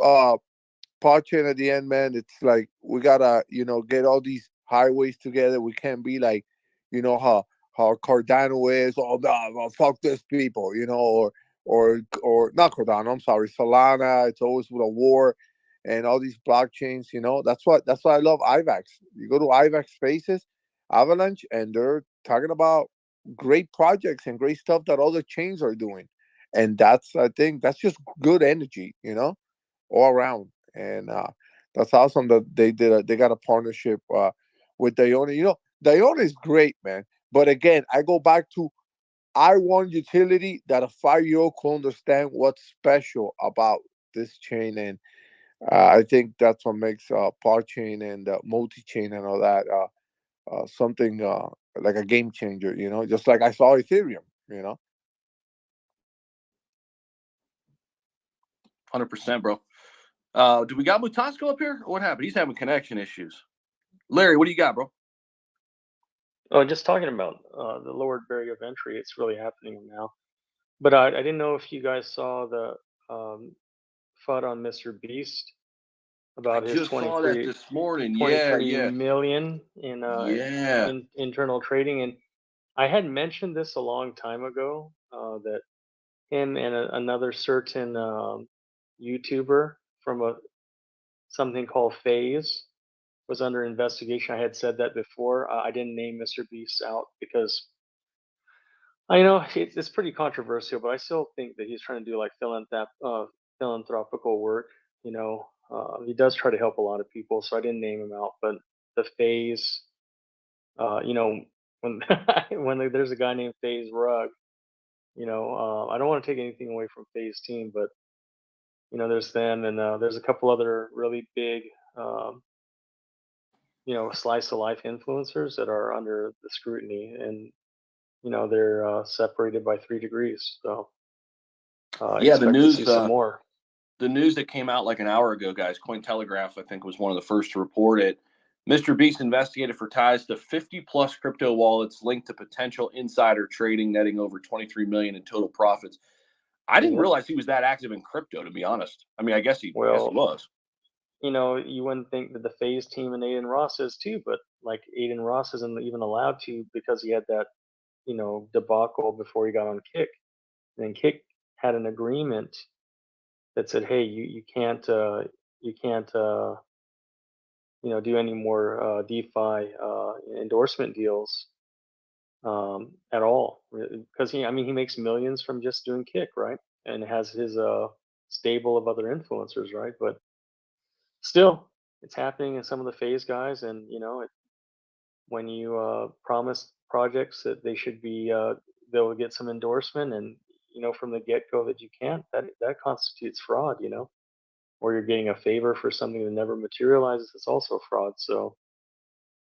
Podchain at the end, man. It's like we gotta, get all these highways together. We can't be like, how Cardano is. Oh, no, well, fuck this people, or not Cardano. I'm sorry, Solana. It's always with a war, and all these blockchains. That's why I love IVAX. You go to IVAX Spaces, Avalanche, and they're talking about great projects and great stuff that other chains are doing, and I think that's just good energy, all around. And that's awesome that they got a partnership with Dione. Dione is great, man. But again, I go back to I want utility that a 5-year-old can understand what's special about this chain, and I think that's what makes Parchain and multi-chain and all that something like a game changer. Just like I saw Ethereum. 100%, bro. Do we got Mutasco up here? Or what happened? He's having connection issues. Larry, what do you got, bro? Oh, just talking about the lowered barrier of entry. It's really happening now. But I didn't know if you guys saw the FUD on Mr. Beast about his just saw that this morning. Yeah, 23 million in yeah. internal trading. And I had mentioned this a long time ago that him and another certain YouTuber from something called Phase was under investigation. I had said that before. I didn't name Mr. Beast out because I know it's pretty controversial, but I still think that he's trying to do like philanthropical work. He does try to help a lot of people, so I didn't name him out. But the Phase, when there's a guy named Phase Rug, I don't want to take anything away from Phase team, but there's them, and there's a couple other really big, slice of life influencers that are under the scrutiny, and they're separated by 3 degrees. So Yeah, the expect to news see some more. The news that came out like an hour ago, guys, Cointelegraph, I think, was one of the first to report it. Mr. Beast investigated for ties to 50-plus crypto wallets linked to potential insider trading, netting over $23 million in total profits. I didn't realize he was that active in crypto, to be honest. I mean, I guess he was. You know, you wouldn't think that the FaZe team and Aiden Ross is too, but like Aiden Ross isn't even allowed to because he had that, you know, debacle before he got on Kick. And then Kick had an agreement that said, hey, you can't you know, do any more DeFi endorsement deals at all, because he makes millions from just doing Kick, right? And has his stable of other influencers, right? But still, it's happening in some of the FaZe guys, and you know, when you promise projects that they should be, they'll get some endorsement, and you know from the get go that you can't, that constitutes fraud, you know, or you're getting a favor for something that never materializes. It's also fraud. So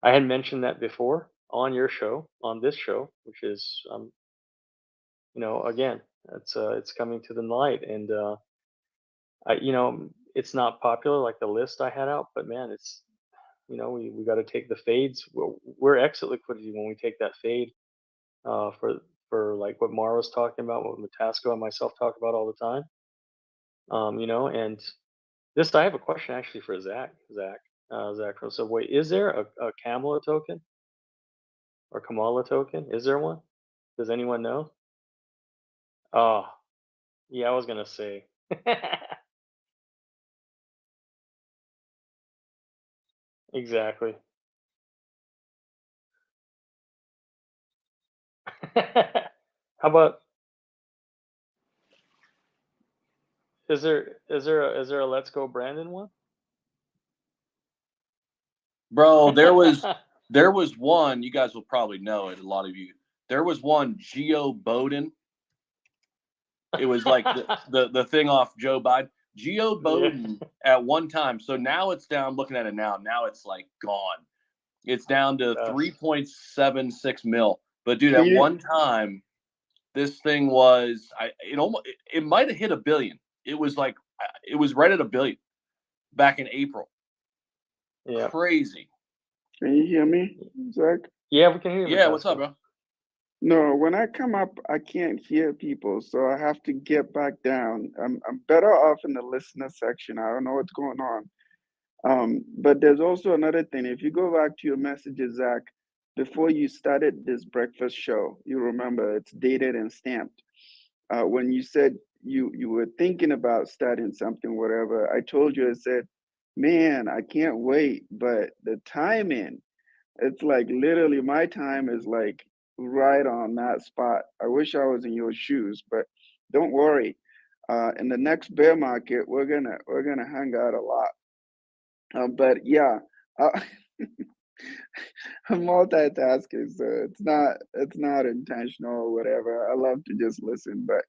I had mentioned that before on your show, on this show, which is, you know, again, it's coming to the light, and you know, it's not popular like the list I had out, but man, it's, you know, we got to take the fades. We're exit liquidity when we take that fade for like what Mara was talking about, what Matasco and myself talk about all the time. You know, and this, I have a question actually for Zach. Zach. So wait, is there a Kamala token or Kamala token? Is there one? Does anyone know? Oh, yeah, I was gonna say. Exactly. How about, is there a Let's Go Brandon one? Bro, there was one, you guys will probably know it, a lot of you. There was one Geo Bowden. It was like the thing off Joe Biden. Geo Bowden at one time. So now it's down, looking at it now it's like gone. It's down to 3.76 mil. But dude, at one time, this thing was it might have hit $1 billion. It was like it was right at $1 billion back in April. Yeah. Crazy. Can you hear me, Zach? Yeah, we can hear you. Yeah, what's up, bro? No, when I come up, I can't hear people, so I have to get back down. I'm better off in the listener section. I don't know what's going on. But there's also another thing. If you go back to your messages, Zach, before you started this breakfast show, you remember it's dated and stamped. When you said you were thinking about starting something, whatever, I told you, I said, man, I can't wait. But the timing, it's like literally my time is like right on that spot. I wish I was in your shoes, but don't worry. In the next bear market, we're gonna hang out a lot. But yeah, uh, I'm multitasking, so it's not intentional or whatever. I love to just listen, but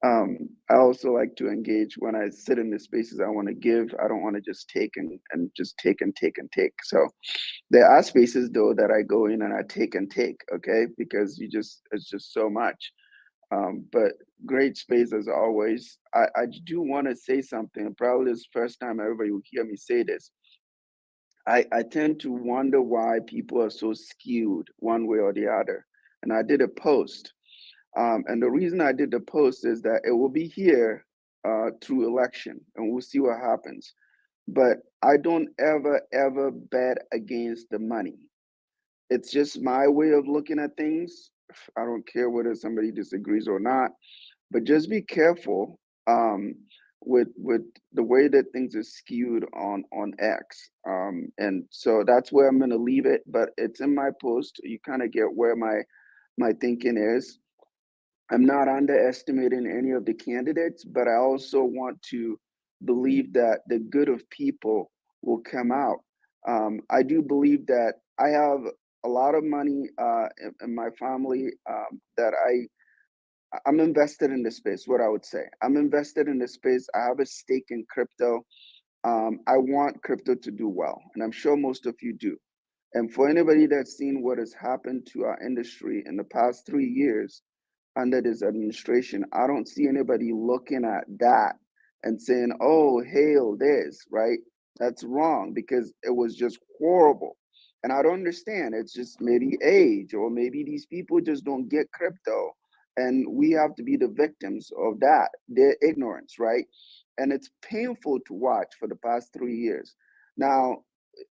I also like to engage when I sit in the spaces I want to give. I don't want to just take and just take and take and take. So there are spaces though that I go in and I take and take, okay? Because it's just so much. But great space as always. I do want to say something. Probably this first time everybody will hear me say this. I tend to wonder why people are so skewed one way or the other. And I did a post. And the reason I did the post is that it will be here through election and we'll see what happens. But I don't ever bet against the money. It's just my way of looking at things. I don't care whether somebody disagrees or not, but just be careful with the way that things are skewed on X. And so that's where I'm gonna leave it. But it's in my post. You kind of get where my thinking is. I'm not underestimating any of the candidates, but I also want to believe that the good of people will come out. I do believe that I have a lot of money in my family that I'm invested in this space. What I would say, I'm invested in this space. I have a stake in crypto. I want crypto to do well, and I'm sure most of you do. And for anybody that's seen what has happened to our industry in the past 3 years under this administration, I don't see anybody looking at that and saying, oh, hail this, right? That's wrong because it was just horrible. And I don't understand. It's just maybe age, or maybe these people just don't get crypto. And we have to be the victims of that, their ignorance, right? And it's painful to watch for the past 3 years. Now,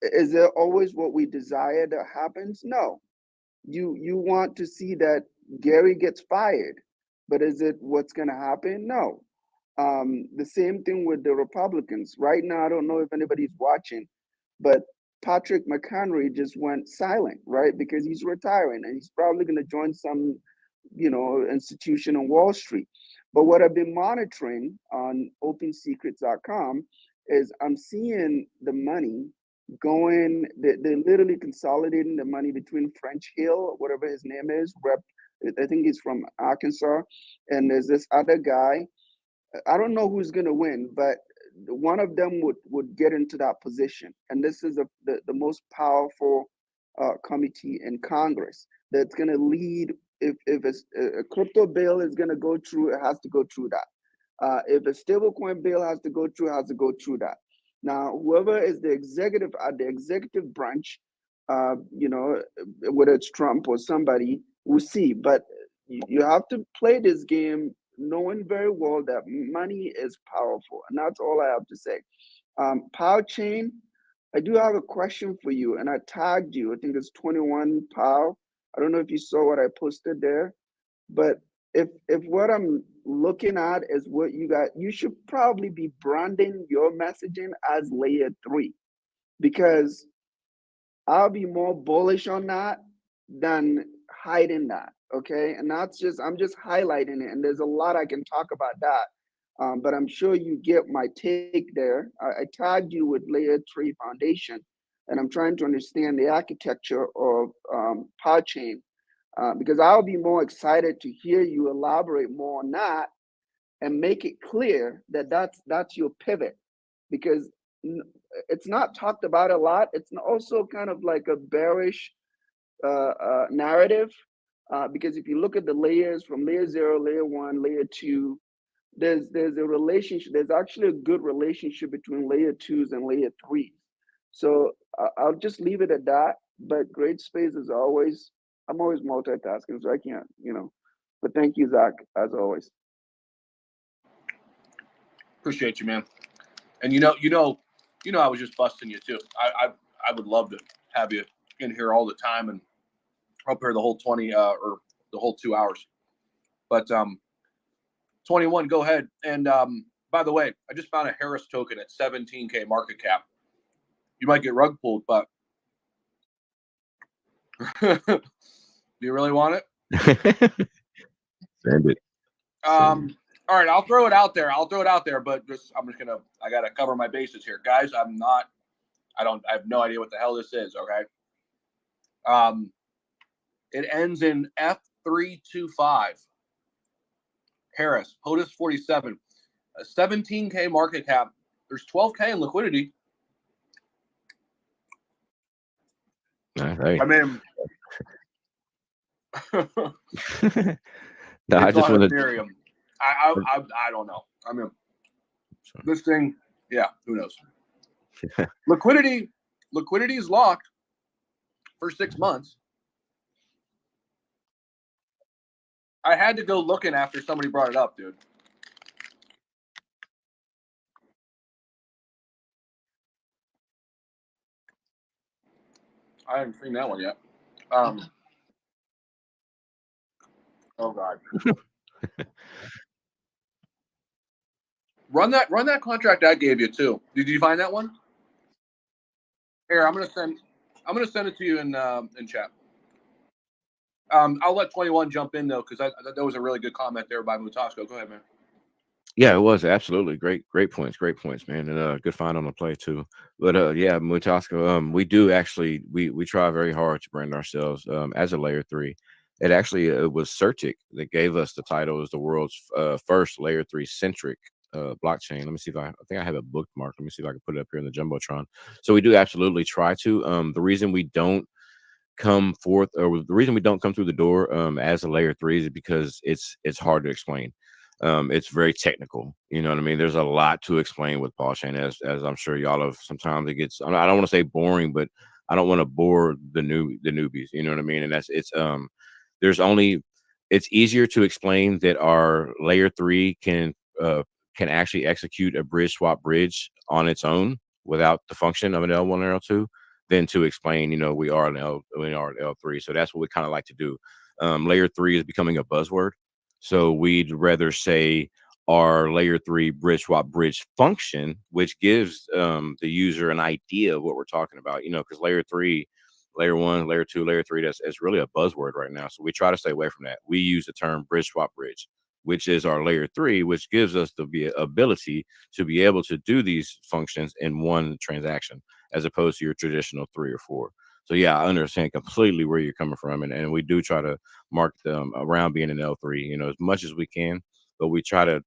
is it always what we desire that happens? No. You want to see that Gary gets fired, but is it what's going to happen? No. The same thing with the Republicans. Right now, I don't know if anybody's watching, but Patrick McHenry just went silent, right? Because he's retiring and he's probably going to join some, institution on Wall Street. But what I've been monitoring on OpenSecrets.com is I'm seeing the money going. They're literally consolidating the money between French Hill, whatever his name is, Rep. I think he's from Arkansas, and there's this other guy. I don't know who's going to win, but one of them would get into that position. And this is the most powerful committee in Congress that's going to lead. If a crypto bill is going to go through, it has to go through that. If a stablecoin bill has to go through, it has to go through that. Now, whoever is the executive at the executive branch, whether it's Trump or somebody, we'll see. But you have to play this game knowing very well that money is powerful. And that's all I have to say. Power Chain, I do have a question for you, and I tagged you. I think it's 21 Power. I don't know if you saw what I posted there, but if what I'm looking at is what you got, you should probably be branding your messaging as layer 3, because I'll be more bullish on that than hiding that. Okay. And I'm just highlighting it. And there's a lot I can talk about that. But I'm sure you get my take there. I tagged you with layer 3 foundation, and I'm trying to understand the architecture of Podchain, because I'll be more excited to hear you elaborate more on that and make it clear that that's your pivot, because it's not talked about a lot. It's also kind of like a bearish narrative, because if you look at the layers from layer 0, layer 1, layer 2, there's a relationship. There's actually a good relationship between layer 2s and layer 3s. So I'll just leave it at that. But great space as always. I'm always multitasking, so I can't, But thank you, Zach, as always. Appreciate you, man. And I was just busting you too. I would love to have you in here all the time and up here the whole 20 or the whole 2 hours. But 21, go ahead. And by the way, I just found a Harris token at 17K market cap. You might get rug pulled, but do you really want it? Send it. All right, I'll throw it out there. But I gotta cover my bases here, guys. I have no idea what the hell this is. Okay. It ends in F325. Harris, POTUS 47, 17K market cap. There's 12K in liquidity. Hey. I mean, no, I just want to. Ethereum. I don't know. I mean, this thing, yeah, who knows? Liquidity is locked for 6 months. I had to go looking after somebody brought it up, dude. I haven't seen that one yet. Oh God. Run that contract I gave you too. Did you find that one? Here, I'm gonna send it to you in chat. I'll let 21 jump in though, because that was a really good comment there by Mutasco. Go ahead, man. Yeah, it was absolutely great points, man, and good find on the play too. But yeah, Mutasco, we do actually we try very hard to brand ourselves as a layer 3. It was Certic that gave us the title as the world's first layer 3 centric blockchain. Let me see if I think I have a bookmark. Let me see if I can put it up here in the jumbotron. So we do absolutely try to. The reason we don't come forth, or the reason we don't come through the door as a layer 3 is because it's hard to explain. It's very technical. You know what I mean? There's a lot to explain with Paul Shane, as I'm sure y'all have. Sometimes it gets. I don't want to say boring, but I don't want to bore the newbies. You know what I mean? And there's only. It's easier to explain that our layer 3 can actually execute a bridge swap bridge on its own without the function of an L1 or L2 than to explain, we are an L3. So that's what we kind of like to do. Layer 3 is becoming a buzzword. So we'd rather say our layer 3 bridge swap bridge function, which gives the user an idea of what we're talking about, because layer 3, layer 1, layer 2, layer 3, that's really a buzzword right now. So we try to stay away from that. We use the term bridge swap bridge, which is our layer 3, which gives us the ability to be able to do these functions in one transaction, as opposed to your traditional 3 or 4. So yeah, I understand completely where you're coming from, and we do try to mark them around being an L3, as much as we can, but we try to.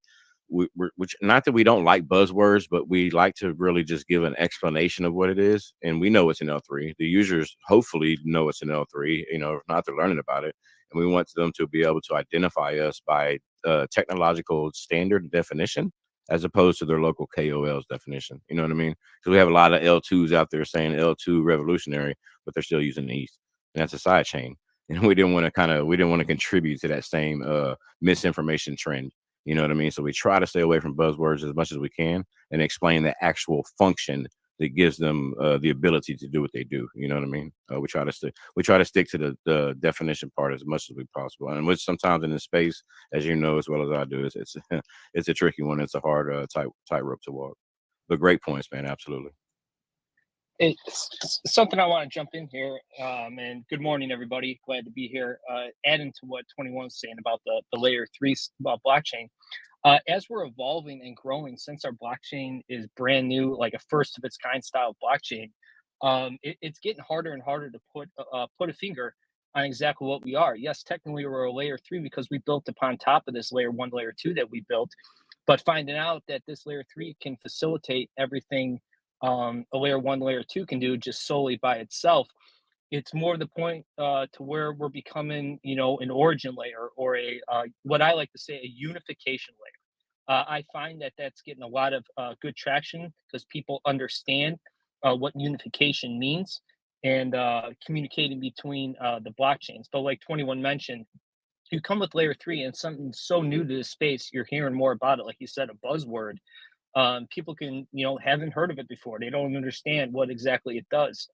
Which not that we don't like buzzwords, but we like to really just give an explanation of what it is, and we know it's an L3. The users hopefully know it's an L3. If not, they're learning about it, and we want them to be able to identify us by technological standard definition as opposed to their local KOL's definition. You know what I mean? Because we have a lot of L2s out there saying L2 revolutionary, but they're still using ETH, and that's a side chain. And we didn't want to contribute to that same misinformation trend. You know what I mean? So we try to stay away from buzzwords as much as we can and explain the actual function that gives them the ability to do what they do. You know what I mean? We try to stick to the definition part as much as we possible, and which sometimes in this space, as you know as well as I do, it's it's a tricky one. It's a hard tightrope to walk. But great points, man. Absolutely. It's something I want to jump in here. And good morning, everybody. Glad to be here. Adding to what 21 was saying about the layer 3 blockchain. As we're evolving and growing, since our blockchain is brand new, like a first of its kind style blockchain, it's getting harder and harder to put a finger on exactly what we are. Yes, technically we're a layer 3 because we built upon top of this layer 1, layer 2 that we built, but finding out that this layer 3 can facilitate everything a layer 1, layer 2 can do just solely by itself. It's more the point to where we're becoming, an origin layer, or a what I like to say, a unification layer. I find that that's getting a lot of good traction because people understand what unification means, and communicating between the blockchains. But like 21 mentioned, you come with layer 3 and something so new to the space, you're hearing more about it. Like you said, a buzzword. People can, haven't heard of it before. They don't understand what exactly it does.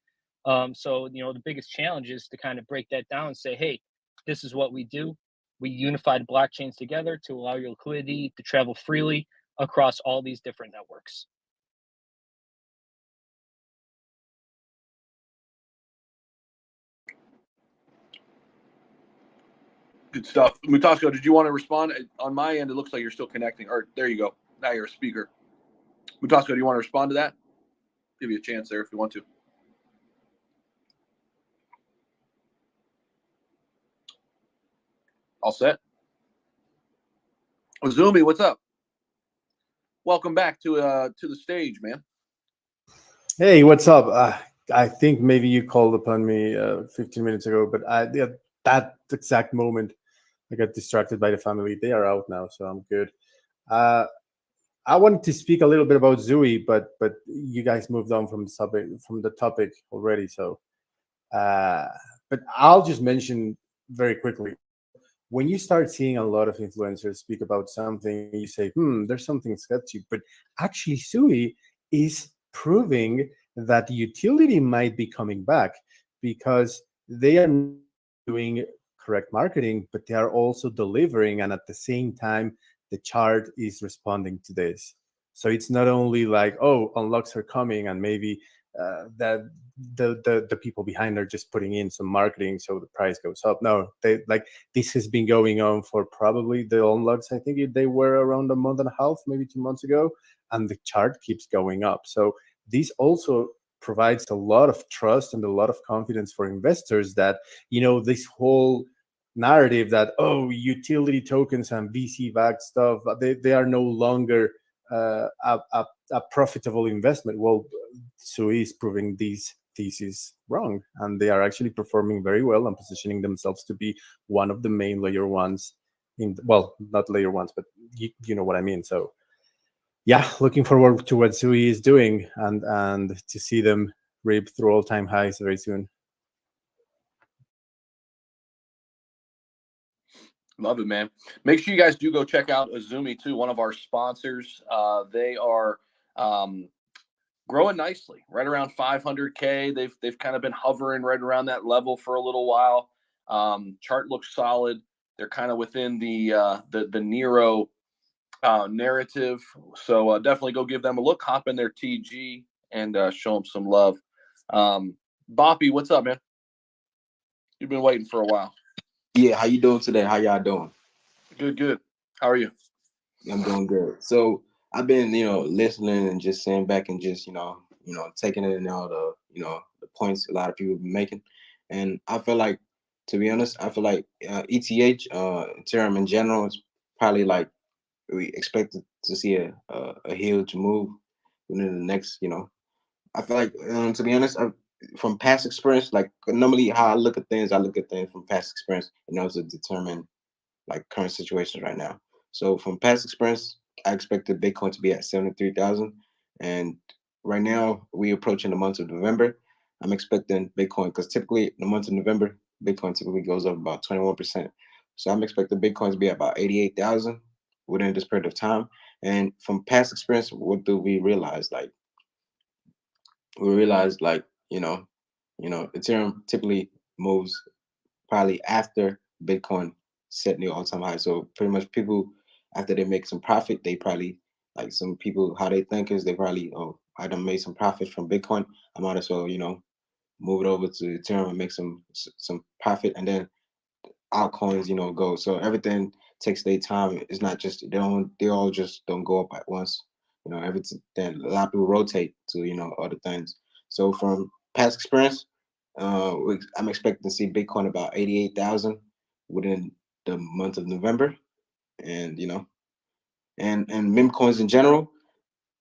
So, the biggest challenge is to kind of break that down and say, hey, this is what we do. We unify the blockchains together to allow your liquidity to travel freely across all these different networks. Good stuff. Mutasco, did you want to respond? On my end, it looks like you're still connecting. Or there you go. Now you're a speaker. Mutasco, do you want to respond to that? Give you a chance there if you want to. All set? Zumi, what's up? Welcome back to the stage, man. Hey, what's up? I think maybe you called upon me 15 minutes ago, but at that exact moment, I got distracted by the family. They are out now, so I'm good. I wanted to speak a little bit about Zui, but you guys moved on from the topic already. So, but I'll just mention very quickly. When you start seeing a lot of influencers speak about something, you say, there's something sketchy. But actually, Zui is proving that utility might be coming back because they are doing correct marketing, but they are also delivering. And at the same time, the chart is responding to this. So it's not only like, unlocks are coming and maybe that the people behind are just putting in some marketing so the price goes up. No, this has been going on for probably the unlocks. I think they were around a month and a half, maybe 2 months ago, and the chart keeps going up. So this also provides a lot of trust and a lot of confidence for investors that, this whole narrative that, utility tokens and VC-backed stuff, they are no longer a profitable investment. Well, Sui is proving these theses wrong, and they are actually performing very well and positioning themselves to be one of the main layer ones not layer ones, but you know what I mean. So yeah, looking forward to what Sui is doing and to see them rip through all-time highs very soon. Love it, man. Make sure you guys do go check out Azumi too, one of our sponsors. They are growing nicely, right around 500K. They've kind of been hovering right around that level for a little while. Chart looks solid. They're kind of within the Nero narrative. So definitely go give them a look. Hop in their TG and show them some love. Boppy, what's up, man? You've been waiting for a while. Yeah, how you doing today? How y'all doing? Good. How are you? I'm doing good. So I've been, listening and just sitting back and just, taking in all the points a lot of people have been making. And I feel like, to be honest, I feel like ETH, Ethereum in general, is probably like we expected to see a huge move within the next, I feel like, to be honest, from past experience, like normally how I look at things from past experience, to determine like current situation right now. So from past experience, I expected Bitcoin to be at 73,000, and right now we approaching the month of November. I'm expecting Bitcoin because typically in the month of November, Bitcoin typically goes up about 21%. So I'm expecting Bitcoin to be about 88,000 within this period of time. And from past experience, what do we realize? Like we realized, Ethereum typically moves probably after Bitcoin set new all-time high. So pretty much people, after they make some profit, they probably, like some people, how they think is they probably, oh, I done made some profit from Bitcoin. I might as well, move it over to Ethereum and make some profit, and then altcoins, go. So everything takes their time. It's not just they all just don't go up at once. Everything. Then a lot of people rotate to other things. So from past experience, I'm expecting to see Bitcoin about 88,000 within the month of November, and and meme coins in general.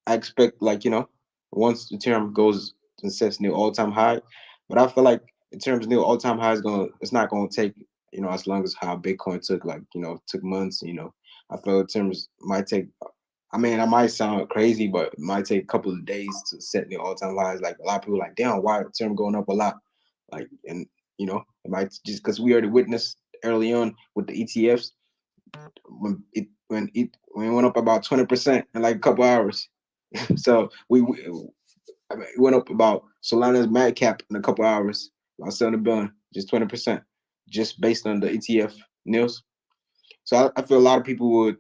I expect once Ethereum goes and sets new all-time high, but I feel like Ethereum's new all-time high it's not gonna take as long as how Bitcoin took took months. I feel Ethereum's might take. I mean, I might sound crazy, but it might take a couple of days to set new all-time highs. Like a lot of people like, damn, why Ethereum going up a lot? Like, and it might just because we already witnessed early on with the ETFs when it went up about 20% in like a couple hours. So I mean, it went up about Solana's mad cap in a couple hours, about 70 billion, just 20%, just based on the ETF news. So I feel a lot of people would,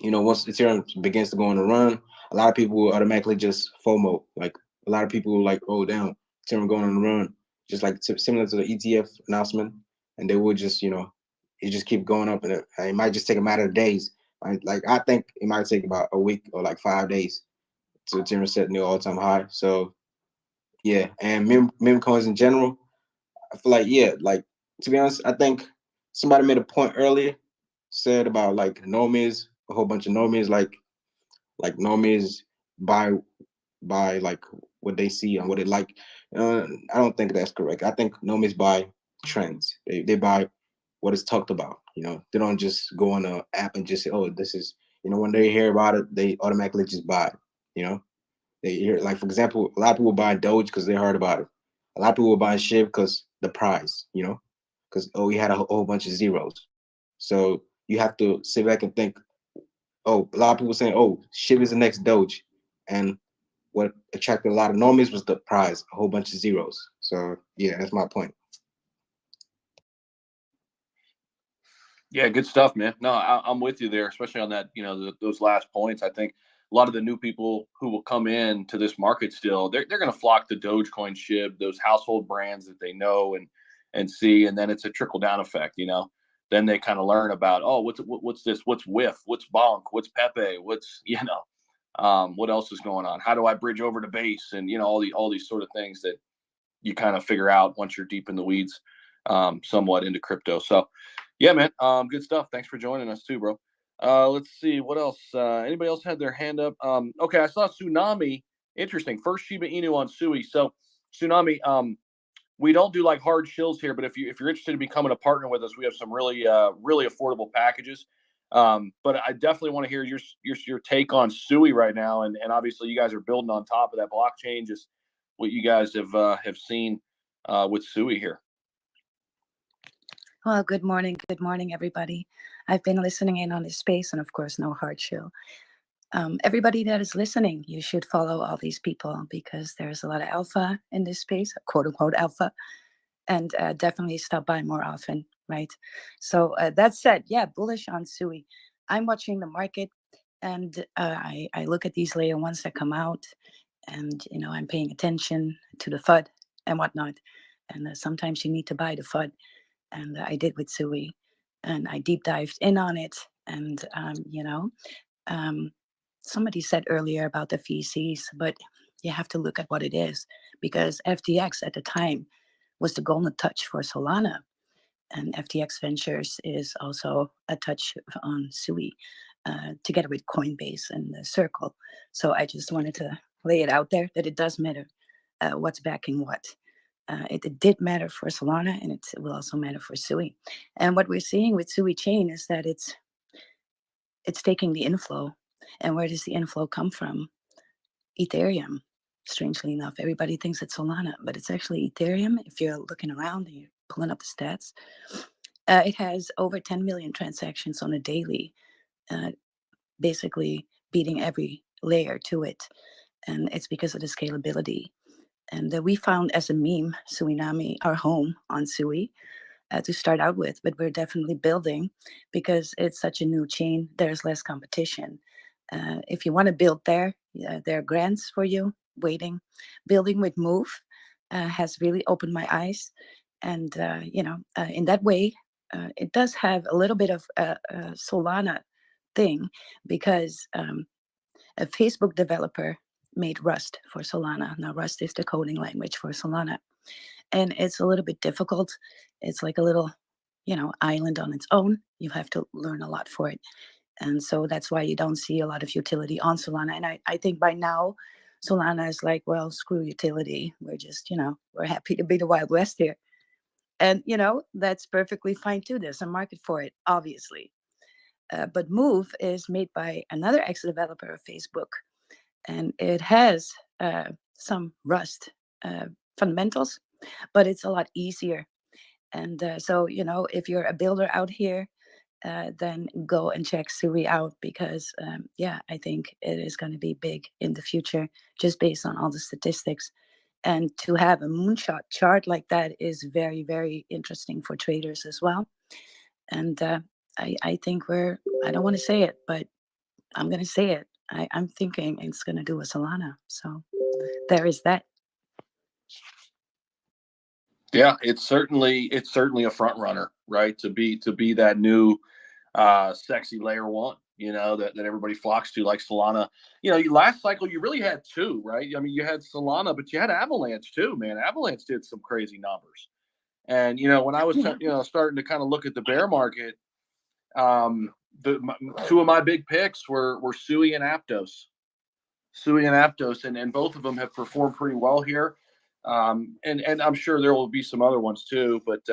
once Ethereum begins to go on a run, a lot of people will automatically just FOMO. Like a lot of people will like, oh damn, Ethereum going on a run, just like similar to the ETF announcement, and they would just, it just keep going up, and it might just take a matter of days. Like I think it might take about a week or like 5 days to Ethereum set new all-time high. So yeah, and meme coins in general, I feel like like to be honest, I think somebody made a point earlier, said about like normies, a whole bunch of normies, like normies buy like what they see and what they like. I don't think that's correct. I think normies buy trends. They buy what is talked about. They don't just go on an app and just say, oh, this is, when they hear about it, they automatically just buy it. They hear, like, for example, a lot of people buy Doge because they heard about it. A lot of people buy SHIB because the prize, because, oh, we had a whole bunch of zeros. So you have to sit back and think, oh, a lot of people saying, oh, SHIB is the next Doge. And what attracted a lot of normies was the prize, a whole bunch of zeros. So yeah, that's my point. Yeah, good stuff, man. No, I'm with you there, especially on that. Those last points. I think a lot of the new people who will come in to this market still, they're going to flock to Dogecoin, SHIB, those household brands that they know and see, and then it's a trickle down effect. Then they kind of learn about, oh, what's this? What's WIF? What's Bonk? What's Pepe? What's what else is going on? How do I bridge over to base? And all these sort of things that you kind of figure out once you're deep in the weeds, somewhat into crypto. So. Yeah, man. Good stuff. Thanks for joining us too, bro. Let's see what else. Anybody else had their hand up? Okay, I saw Tsunami. Interesting. First Shiba Inu on Sui. So Tsunami, we don't do like hard shills here, but if you're interested in becoming a partner with us, we have some really affordable packages. But I definitely want to hear your take on Sui right now, and obviously you guys are building on top of that blockchain. Just what you guys have seen with Sui here. Well, good morning, everybody. I've been listening in on this space, and of course, no hard shell. Everybody that is listening, you should follow all these people because there's a lot of alpha in this space, quote unquote alpha, and definitely stop by more often, right? So that said, yeah, bullish on Sui. I'm watching the market, and I look at these layer ones that come out, and I'm paying attention to the FUD and whatnot. And sometimes you need to buy the FUD, and I did with Sui, and I deep dived in on it, and somebody said earlier about the VCs, but you have to look at what it is, because FTX at the time was the golden touch for Solana, and FTX Ventures is also a touch on Sui, together with Coinbase and the Circle. So I just wanted to lay it out there that it does matter what's backing what. It did matter for Solana, and it will also matter for Sui. And what we're seeing with Sui Chain is that it's taking the inflow. And where does the inflow come from? Ethereum. Strangely enough, everybody thinks it's Solana, but it's actually Ethereum. If you're looking around and you're pulling up the stats, it has over 10 million transactions on a daily, basically beating every layer to it. And it's because of the scalability. And we found as a meme, Suinami, our home on Sui, to start out with, but we're definitely building because it's such a new chain. There's less competition. If you want to build there are grants for you waiting. Building with Move has really opened my eyes. And, in that way, it does have a little bit of a Solana thing because a Facebook developer made Rust for Solana. Now, Rust is the coding language for Solana. And it's a little bit difficult. It's like a little, island on its own. You have to learn a lot for it. And so that's why you don't see a lot of utility on Solana. And I think by now, Solana is like, well, screw utility. We're just, we're happy to be the Wild West here. And, that's perfectly fine too. There's a market for it, obviously. But Move is made by another ex-developer of Facebook. And it has some Rust fundamentals, but it's a lot easier. And so, if you're a builder out here, then go and check Sui out because, I think it is going to be big in the future just based on all the statistics. And to have a moonshot chart like that is very, very interesting for traders as well. And I think I don't want to say it, but I'm going to say it. I'm thinking it's going to do a Solana. So there is that. Yeah, it's certainly a front runner, right? To be that new sexy layer one, that everybody flocks to, like Solana. Last cycle you really had two, right? I mean, you had Solana, but you had Avalanche too, man. Avalanche did some crazy numbers. And when I was starting to kind of look at the bear market, two of my big picks were Sui and Aptos. And both of them have performed pretty well here. And I'm sure there will be some other ones too, but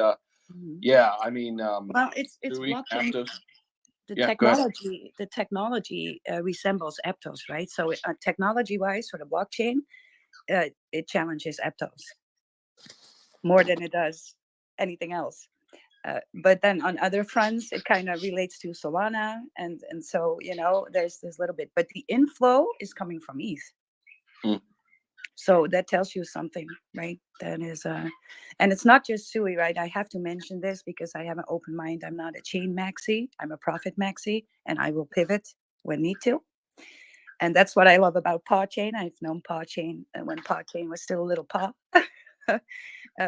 yeah, I mean, well, it's Sui, blockchain. Aptos. The Yeah, technology resembles Aptos, right? So technology-wise, for the blockchain, it challenges Aptos more than it does anything else. But then on other fronts, it kind of relates to Solana, and so there's this little bit. But the inflow is coming from ETH. So that tells you something, right? That is, and it's not just Sui, right? I have to mention this because I have an open mind. I'm not a chain maxi. I'm a profit maxi, and I will pivot when need to. And that's what I love about Paw Chain. I've known Paw Chain when Paw Chain was still a little paw.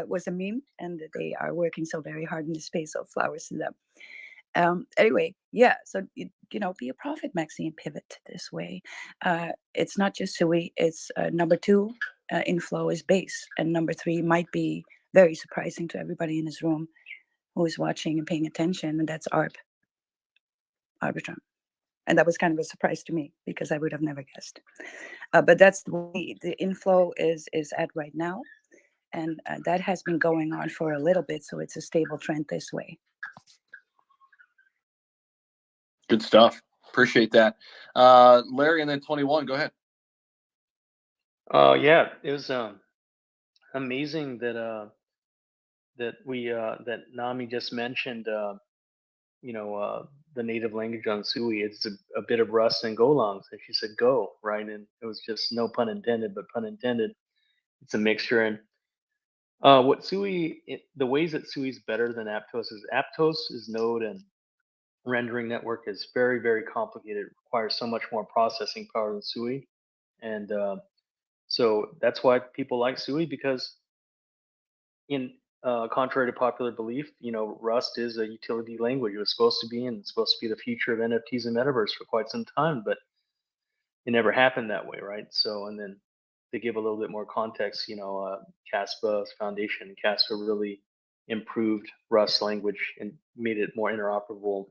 Was a meme, and they are working so very hard in the space. So flowers to them. Anyway, yeah. So be a profit maxi and pivot this way. It's not just Sui. It's number two. Inflow is base, and number three might be very surprising to everybody in this room who is watching and paying attention, and that's Arbitrum. And that was kind of a surprise to me because I would have never guessed. But that's the way the inflow is at right now. And that has been going on for a little bit. So it's a stable trend this way. Good stuff. Appreciate that. Larry, and then 21. Go ahead. Yeah, it was amazing that Nami just mentioned the native language on Sui. It's a bit of Rust and Golangs, and she said go, right? And it was just no pun intended, but pun intended. It's a mixture. And what the ways that Sui is better than Aptos is node and rendering network is very, very complicated. It requires so much more processing power than Sui. And so that's why people like Sui, because in contrary to popular belief, Rust is a utility language. It was supposed to be, and it's supposed to be the future of NFTs and metaverse for quite some time, but it never happened that way, right? So, and then to give a little bit more context, Caspa's foundation, Caspa really improved Rust language and made it more interoperable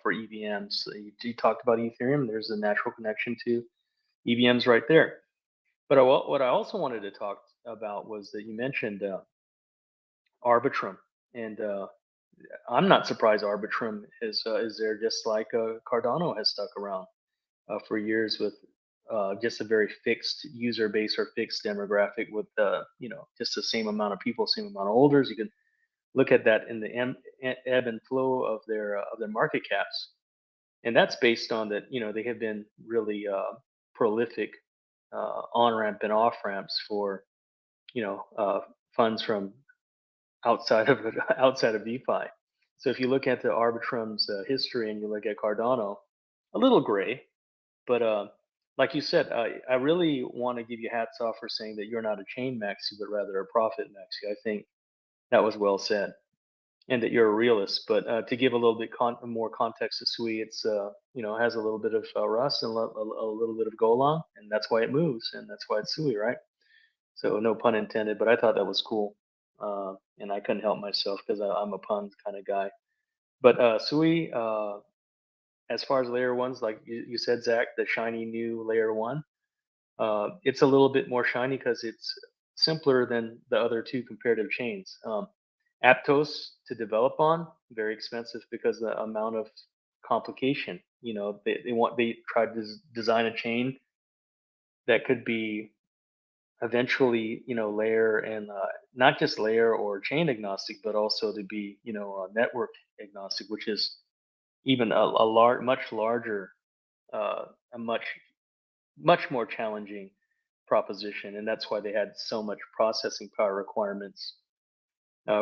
for EVMs. So you talked about Ethereum. There's a natural connection to EVMs right there. But what I also wanted to talk about was that you mentioned Arbitrum, and I'm not surprised Arbitrum is there, just like Cardano has stuck around for years with just a very fixed user base or fixed demographic with just the same amount of people, same amount of holders. You can look at that in the ebb and flow of their market caps, and that's based on that they have been really prolific on ramp and off ramps for funds from outside of outside of DeFi. So if you look at the Arbitrum's history and you look at Cardano, a little gray, but like you said, I really want to give you hats off for saying that you're not a chain maxi, but rather a profit maxi. I think that was well said, and that you're a realist. But to give a little bit more context to Sui, it's has a little bit of Rust and a little bit of Golang, and that's why it moves, and that's why it's Sui, right? So no pun intended, but I thought that was cool, and I couldn't help myself because I'm a puns kind of guy. But Sui, as far as layer ones, like you said, Zach, the shiny new layer one, it's a little bit more shiny because it's simpler than the other two comparative chains. Aptos to develop on, very expensive because the amount of complication. They tried to design a chain that could be eventually layer and not just layer or chain agnostic, but also to be network agnostic, which is even much larger, a much more challenging proposition, and that's why they had so much processing power requirements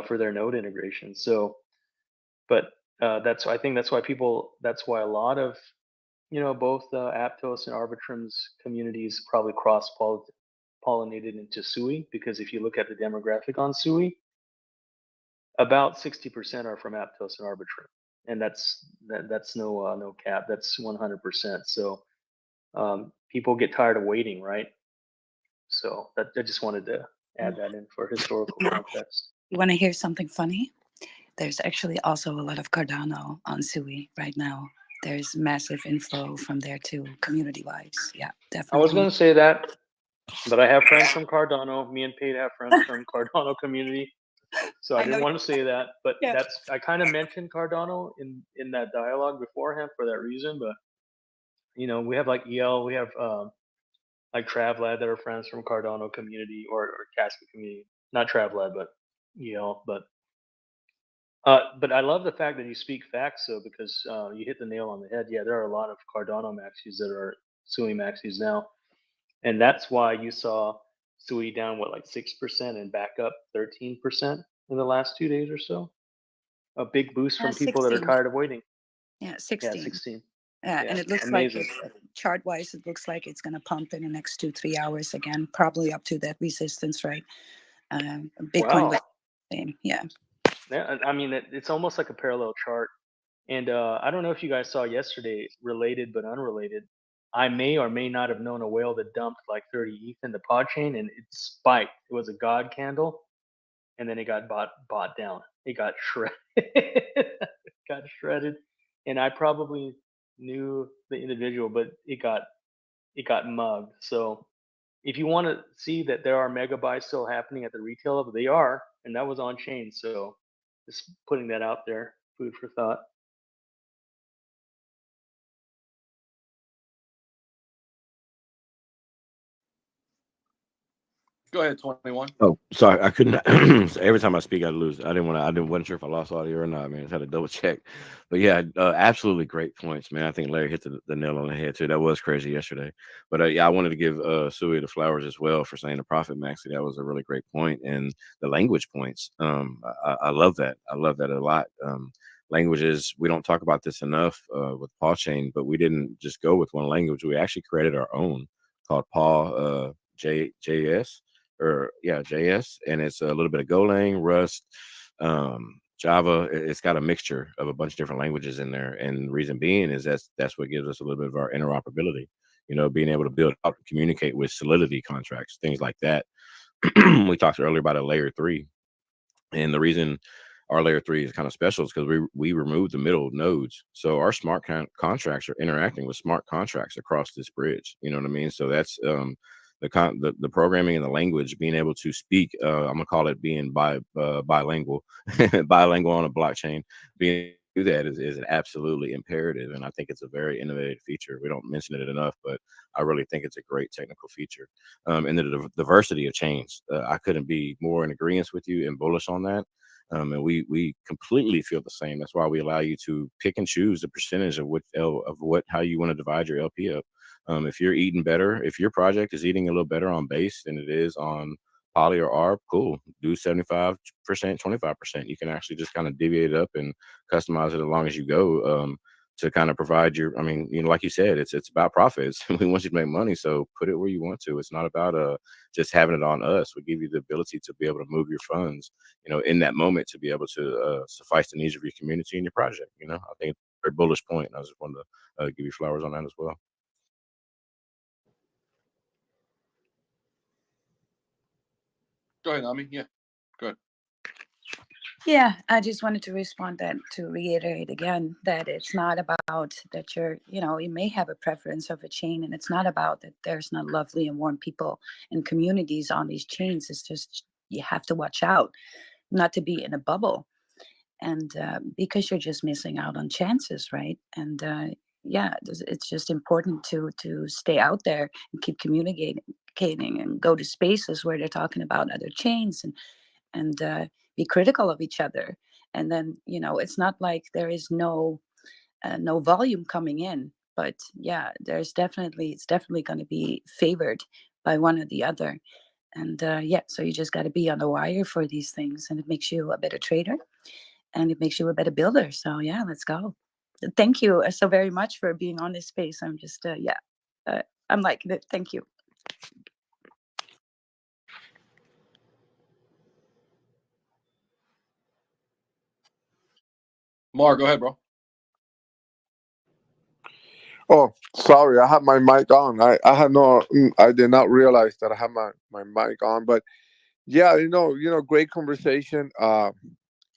for their node integration. So, but I think that's why a lot of both Aptos and Arbitrum's communities probably cross pollinated into Sui, because if you look at the demographic on Sui, about 60% are from Aptos and Arbitrum, and that's no cap. That's 100%. So people get tired of waiting, right? So I just wanted to add that in for historical context. You want to hear something funny? There's actually also a lot of Cardano on Sui right now. There's massive inflow from there too, community-wise. Yeah, definitely. I was going to say that, but I have friends from Cardano. Me and Pate have friends from Cardano community, so I didn't want to say that. But Yeah. I kind of mentioned Cardano in that dialogue beforehand for that reason. But we have like EL, we have like TravLad that are friends from Cardano community or Casca community. Not TravLad, but EL. But I love the fact that you speak facts, though, because you hit the nail on the head. Yeah, there are a lot of Cardano maxis that are Sui maxis now, and that's why you saw Sui down like 6% and back up 13% in the last 2 days or so. A big boost from people that are 16. tired of waiting. Yeah, 16. Yeah, 16. Yeah, and it looks amazing. like chart-wise, it looks like it's going to pump in the next 2-3 hours again, probably up to that resistance, right? Bitcoin, Wow. same, yeah. Yeah, I mean, it's almost like a parallel chart. And I don't know if you guys saw yesterday, related but unrelated. I may or may not have known a whale that dumped like 30 ETH in the pod chain, and it spiked. It was a god candle, and then it got bought down. It got shredded. Got shredded, and I probably knew the individual, but it got mugged. So if you want to see that there are mega buys still happening at the retail level, they are, and that was on chain. So just putting that out there, food for thought. Go ahead, 21. Oh, sorry, I couldn't. So every time I speak, I lose. Wasn't sure if I lost audio or not, man. I just had to double check. But yeah, absolutely great points, man. I think Larry hit the nail on the head too. That was crazy yesterday. But yeah, I wanted to give Sui the flowers as well for saying the profit maxi. That was a really great point, and the language points. I love that. I love that a lot. Languages, we don't talk about this enough with Paw Chain, but we didn't just go with one language. We actually created our own called Paw JS or yeah, JS, and it's a little bit of Golang, Rust, Java. It's got a mixture of a bunch of different languages in there, and the reason being is that's what gives us a little bit of our interoperability. You know, being able to build out and communicate with Solidity contracts, things like that. We talked earlier about a layer 3, and the reason our layer 3 is kind of special is because we removed the middle nodes, so our smart contracts are interacting with smart contracts across this bridge. You know what I mean? So that's the programming and the language being able to speak. I'm gonna call it being bilingual, bilingual on a blockchain. Being do that is an absolutely imperative, and I think it's a very innovative feature. We don't mention it enough, but I really think it's a great technical feature. And the diversity of chains, I couldn't be more in agreement with you and bullish on that. And we completely feel the same. That's why we allow you to pick and choose the percentage of how you want to divide your LP up. If you're eating better, if your project is eating a little better on base than it is on poly or ARB, cool. Do 75%, 25%. You can actually just kind of deviate it up and customize it as long as you go. To kind of provide your, I mean, you know, like you said, it's about profits. We want you to make money, so put it where you want to. It's not about just having it on us. We give you the ability to be able to move your funds, you know, in that moment to be able to suffice the needs of your community and your project. You know, I think it's a very bullish point. I just wanted to give you flowers on that as well. Go ahead, Ami. Yeah, go ahead. Yeah, I just wanted to respond that to reiterate again that it's not about that you may have a preference of a chain, and it's not about that there's not lovely and warm people and communities on these chains. It's just you have to watch out not to be in a bubble, and because you're just missing out on chances, right? And yeah, it's just important to stay out there and keep communicating and go to spaces where they're talking about other chains and be critical of each other. And then it's not like there is no volume coming in, but yeah, it's definitely going to be favored by one or the other. And yeah, so you just got to be on the wire for these things, and it makes you a better trader, and it makes you a better builder. So yeah, let's go. Thank you so very much for being on this space. I'm just I'm liking it. Thank you. Mark, go ahead, bro. Oh, sorry, I had my mic on. I did not realize that I had my mic on. But yeah, great conversation. I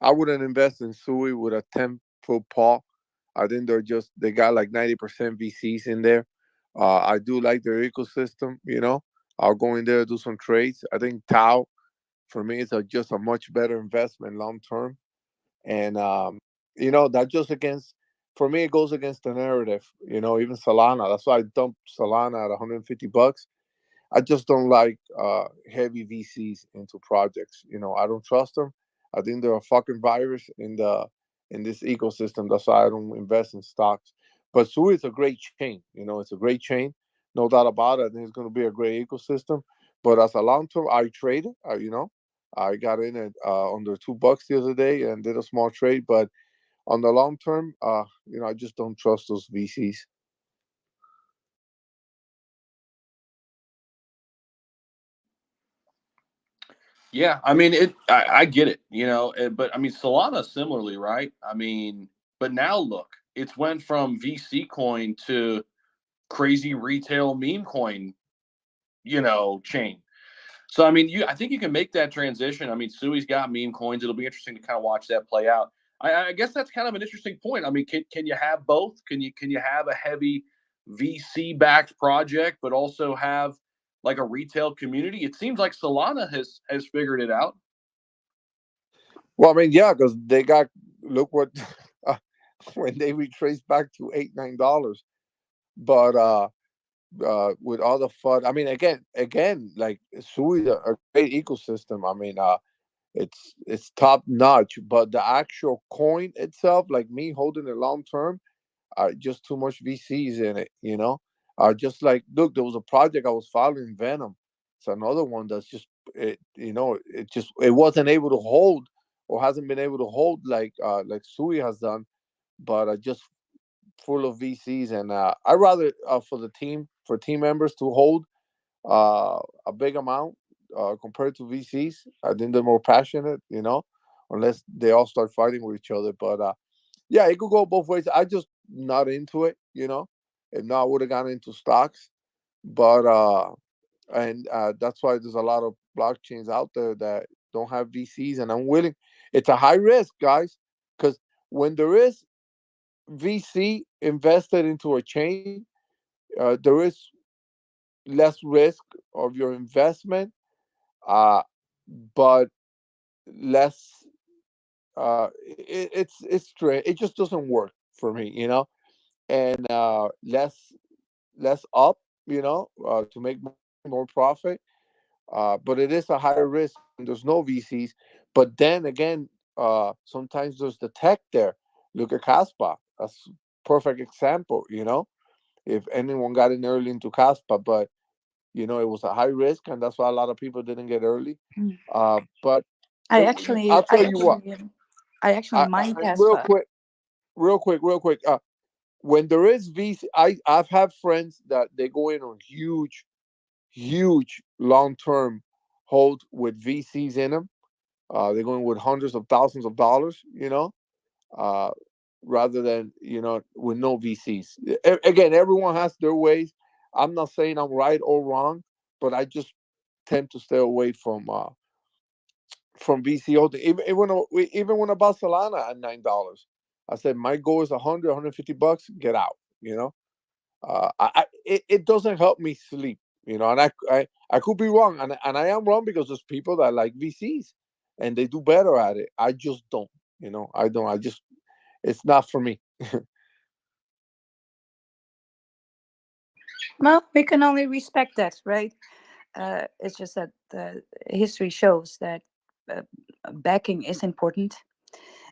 wouldn't invest in Sui with a 10-foot paw. I think they got like 90% VCs in there. I do like their ecosystem. I'll go in there, do some trades. I think Tau for me is just a much better investment long term. And that just against for me it goes against the narrative. Even Solana. That's why I dumped Solana at $150. I just don't like heavy VCs into projects. I don't trust them. I think they're a fucking virus in this ecosystem. That's why I don't invest in stocks. But Sui is a great chain. It's a great chain, no doubt about it. I think it's going to be a great ecosystem. But as a long term, I traded. I got in at under $2 the other day and did a small trade. But on the long term, I just don't trust those VCs. Yeah, I mean I get it, but I mean Solana similarly, right? I mean, but now look, it's went from VC coin to crazy retail meme coin, chain. So I mean, I think you can make that transition. I mean, Sui's got meme coins. It'll be interesting to kind of watch that play out. I guess that's kind of an interesting point. I mean, can you have both? Can you have a heavy VC backed project, but also have like a retail community? It seems like Solana has figured it out. Well, I mean, yeah, because look what when they retraced back to $8, $9. But with all the fun. I mean, again, like Sui, a great ecosystem. I mean, it's top notch, but the actual coin itself, like me holding it long term, just too much VCs in it. Just like look, there was a project I was following, Venom. It's another one that's just it wasn't able to hold or hasn't been able to hold like Sui has done, but just full of VCs. And I rather for team members to hold a big amount compared to VCs. I think they're more passionate, unless they all start fighting with each other. But yeah, it could go both ways. I just not into it, If not, I would have gone into stocks. But that's why there's a lot of blockchains out there that don't have VCs, and I'm willing. It's a high risk, guys, because when there is VC invested into a chain, there is less risk of your investment, uh, but less. It's strange. It just doesn't work for me, and less up, to make more profit. But it is a higher risk when there's no VCs. But then again, sometimes there's the tech there. Look at Caspa. That's a perfect example, if anyone got in early into Caspa, but it was a high risk, and that's why a lot of people didn't get early. Mm. But I I'll actually, tell you what. I actually mine Real Caspa. quick, real quick. When there is VC, I've had friends that they go in on huge long term hold with VCs in them. They're going with hundreds of thousands of dollars, uh, rather than with no VCs. Again, everyone has their ways. I'm not saying I'm right or wrong, but I just tend to stay away from VC holding. Even when I bought Solana at $9, I said my goal is 150 bucks. Get out. It doesn't help me sleep. And I could be wrong, and I am wrong because there's people that like VCs and they do better at it. I just don't. I don't. It's not for me. Well, we can only respect that, right? It's just that the history shows that uh, backing is important,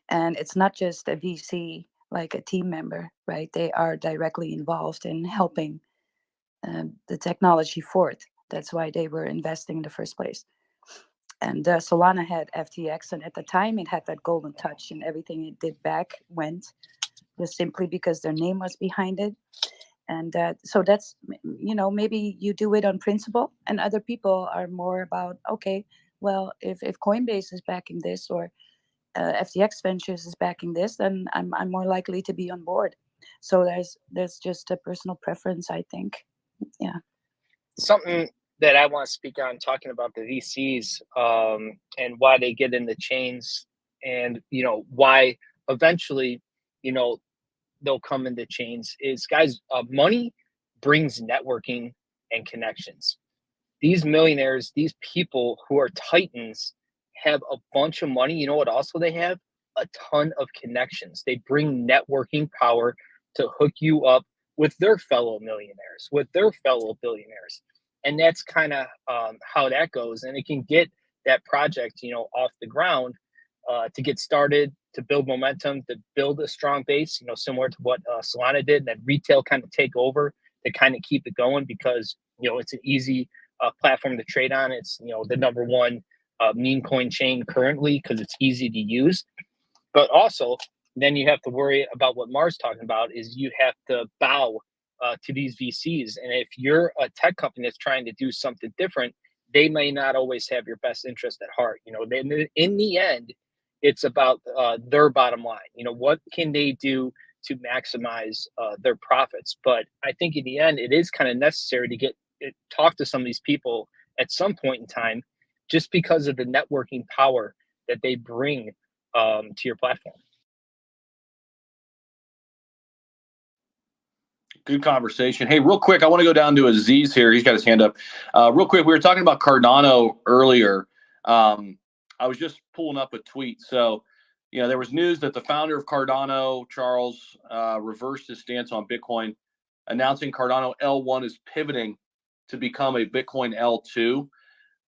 and it's not just a VC like a team member, right? They are directly involved in helping the technology forward. That's why they were investing in the first place. And Solana had FTX, and at the time it had that golden touch, and everything it did back went just simply because their name was behind it. And so that's, maybe you do it on principle, and other people are more about, okay, well, if Coinbase is backing this, or FTX Ventures is backing this, then I'm more likely to be on board. So there's just a personal preference, I think. Yeah. Something that I want to speak on, talking about the VCs, and why they get in the chains, and why eventually they'll come into chains, is, guys, money brings networking and connections. These millionaires, these people who are titans, have a bunch of money. You know what also they have? A ton of connections. They bring networking power to hook you up with their fellow millionaires, with their fellow billionaires. And that's kind of how that goes. And it can get that project, off the ground, to get started, to build momentum, to build a strong base, similar to what Solana did. That retail kind of take over to kind of keep it going, because it's an easy platform to trade on. It's the number one meme coin chain currently because it's easy to use. But also, then you have to worry about what Mar's talking about, is you have to bow to these VCs. And if you're a tech company that's trying to do something different, they may not always have your best interest at heart. In the end, it's about their bottom line. What can they do to maximize their profits? But I think in the end, it is kind of necessary to talk to some of these people at some point in time, just because of the networking power that they bring to your platform. Good conversation. Hey, real quick, I want to go down to Aziz here. He's got his hand up. Real quick, we were talking about Cardano earlier. I was just pulling up a tweet. So, there was news that the founder of Cardano, Charles, reversed his stance on Bitcoin. announcing Cardano L1 is pivoting to become a Bitcoin L2.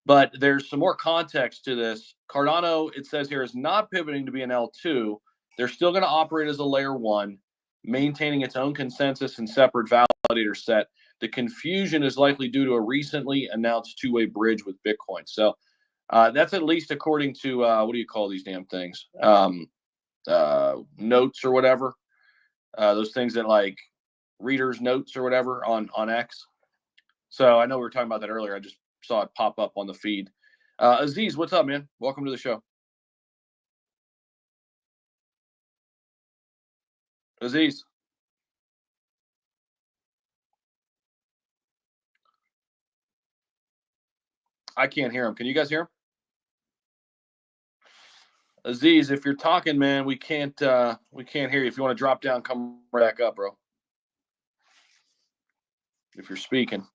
But there's some more context to this. Cardano, it says here, is not pivoting to be an L2. They're still going to operate as a layer 1, maintaining its own consensus and separate validator set. The confusion is likely due to a recently announced two-way bridge with Bitcoin. So that's at least according to, what do you call these damn things? Notes or whatever. Those things that like readers' notes or whatever on X. So I know we were talking about that earlier. I just saw it pop up on the feed. Aziz, what's up, man? Welcome to the show. Aziz. I can't hear him. Can you guys hear him? Aziz, if you're talking, man, we can't hear you. If you want to drop down, come back up, bro. If you're speaking.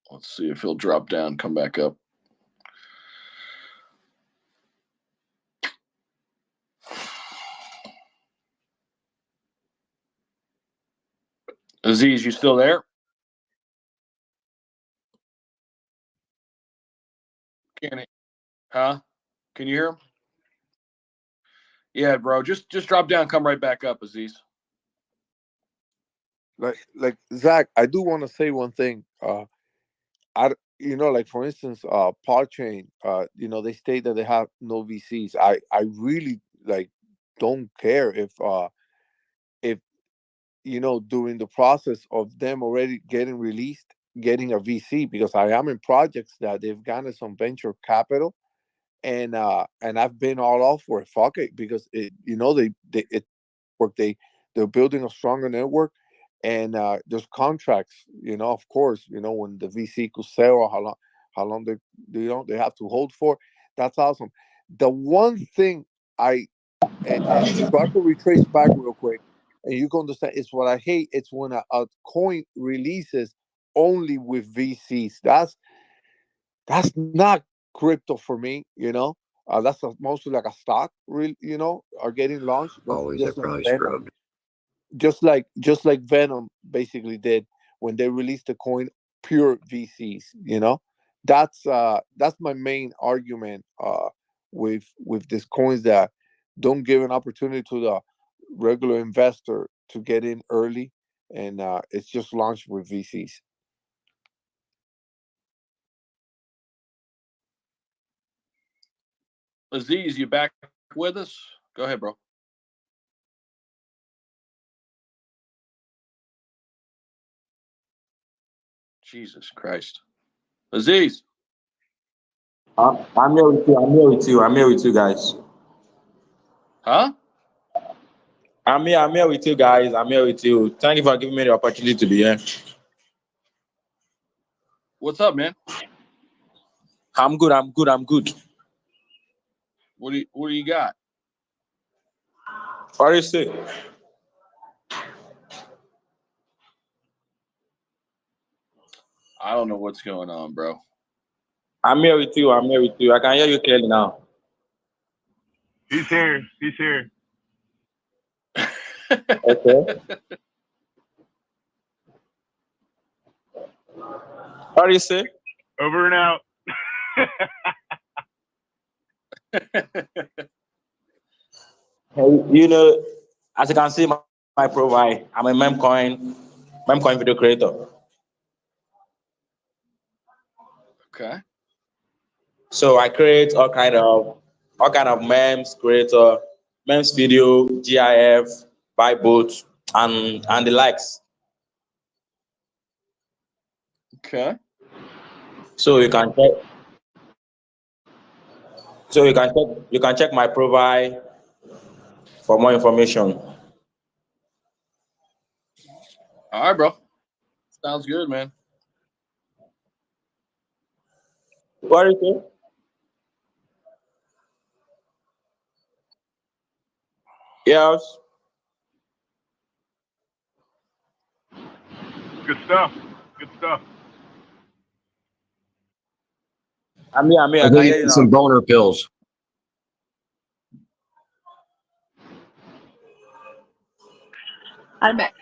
Let's see if he'll drop down, come back up. Aziz, you still there? Huh? Can you hear him? Yeah, bro. Just drop down, come right back up, Aziz. Like Zach, I do want to say one thing. Like for instance, Podchain, they state that they have no VCs. I really don't care if during the process of them already getting released, getting a VC, because I am in projects that they've gotten some venture capital, and I've been all off for it. Fuck it, because they're building a stronger network, and there's contracts. Of course, when the VC could sell, or how long they have to hold for. That's awesome. The one thing and so I could retrace back real quick, and you can understand, it's what I hate. It's when a coin releases only with VCs. That's not crypto for me. That's mostly like a stock, are getting launched. Always Just at like probably Venom, scrubbed. just like Venom basically did when they released the coin pure VCs. That's my main argument with these coins that don't give an opportunity to the regular investor to get in early, and it's just launched with VCs. Aziz, you back with us? Go ahead, bro. Jesus Christ. Aziz. I'm here with you. I'm here with you guys. Huh? I'm here with you guys. I'm here with you. Thank you for giving me the opportunity to be here. What's up, man? I'm good. What do you got? What do you say? I don't know what's going on, bro. I'm here with you. I can hear you clearly now. He's here. Okay. What do you say? Over and out. Hey, as you can see, my profile, I'm a meme coin video creator. Okay. So I create all kind of memes, memes video, GIF, Bible, and the likes. Okay. So you can check my profile for more information. All right, bro. Sounds good, man. What is it? Yes. Good stuff. I'm here. I I can think hear you it's some now. boner pills. I'm a-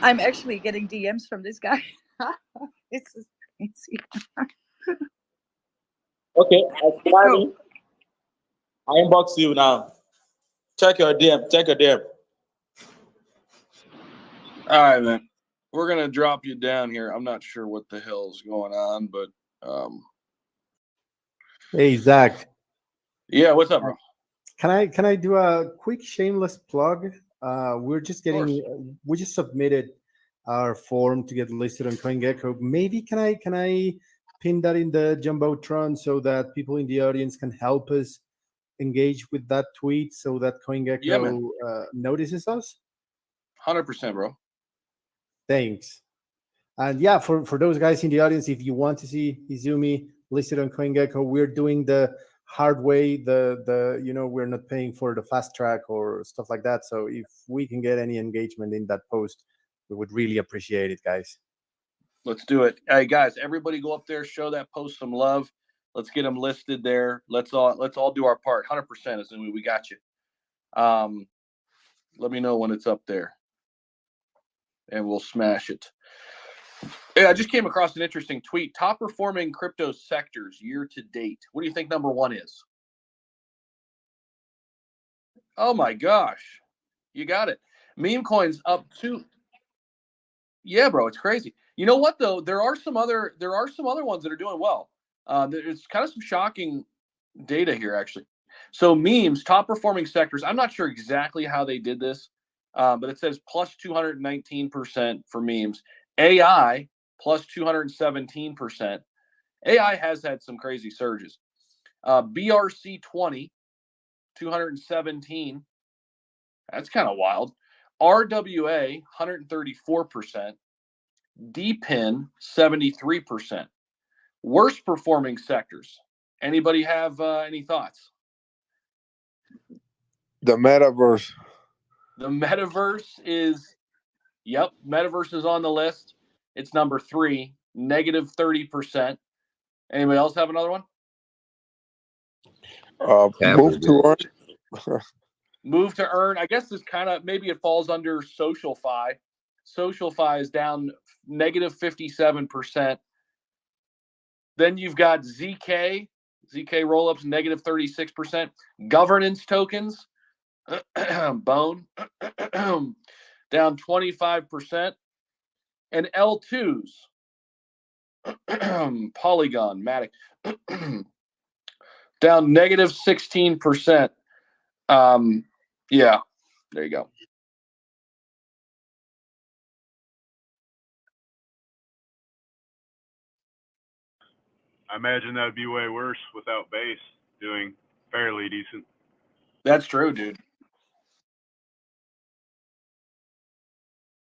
I'm actually getting DMs from this guy. This is crazy. Okay, Oh, I inbox you now. Check your DM. Check your DM. All right, man. We're gonna drop you down here. I'm not sure what the hell's going on, but Hey, Zach. yeah, what's up, bro? Can I do a quick shameless plug? We're just we just submitted our form to get listed on CoinGecko. Maybe can I pin that in the jumbotron so that people in the audience can help us engage with that tweet so that CoinGecko notices us? 100%, bro. Thanks. And yeah, for those guys in the audience, if you want to see Izumi listed on CoinGecko, we're doing the hard way. We're not paying for the fast track or stuff like that. So if we can get any engagement in that post, we would really appreciate it, guys. Let's do it. Hey, guys, everybody go up there, show that post some love. Let's get them listed there. Let's all do our part. 100%, Izumi, we got you. Let me know when it's up there, and we'll smash it. Yeah, I just came across an interesting tweet. Top performing crypto sectors year to date. What do you think number one is? Oh my gosh, you got it. Meme coins up two. Yeah, bro, it's crazy. You know what though? There are some other ones that are doing well. There's kind of some shocking data here actually. So memes, top performing sectors. I'm not sure exactly how they did this, but it says plus 219% for memes. AI plus 217%. AI has had some crazy surges. BRC 20, 217. That's kind of wild. RWA 134%. DPIN 73%. Worst performing sectors. Anybody have any thoughts? The metaverse. The metaverse is, metaverse is on the list. It's number 3, negative 30%. Anybody else have another one? Move to earn. Move to earn. I guess this kind of, maybe it falls under SocialFi. SocialFi is down negative 57%. Then you've got ZK rollups, negative 36%. Governance tokens, Bone, down 25%. And L2s, Polygon, Matic, down negative 16%. Yeah, there you go. I imagine that would be way worse without base doing fairly decent. That's true, dude.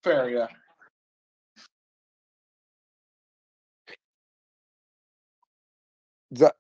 Fair, yeah. That,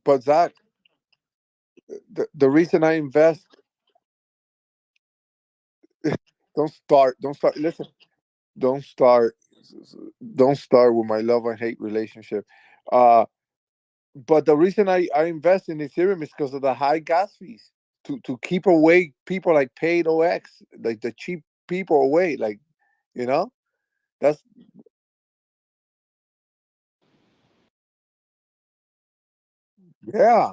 but Zach, the reason I invest. Don't start. Listen, don't start. Don't start with my love and hate relationship. But the reason I invest in Ethereum is because of the high gas fees to keep away people like paid OX, like the cheap people away. Like, you know, that's yeah.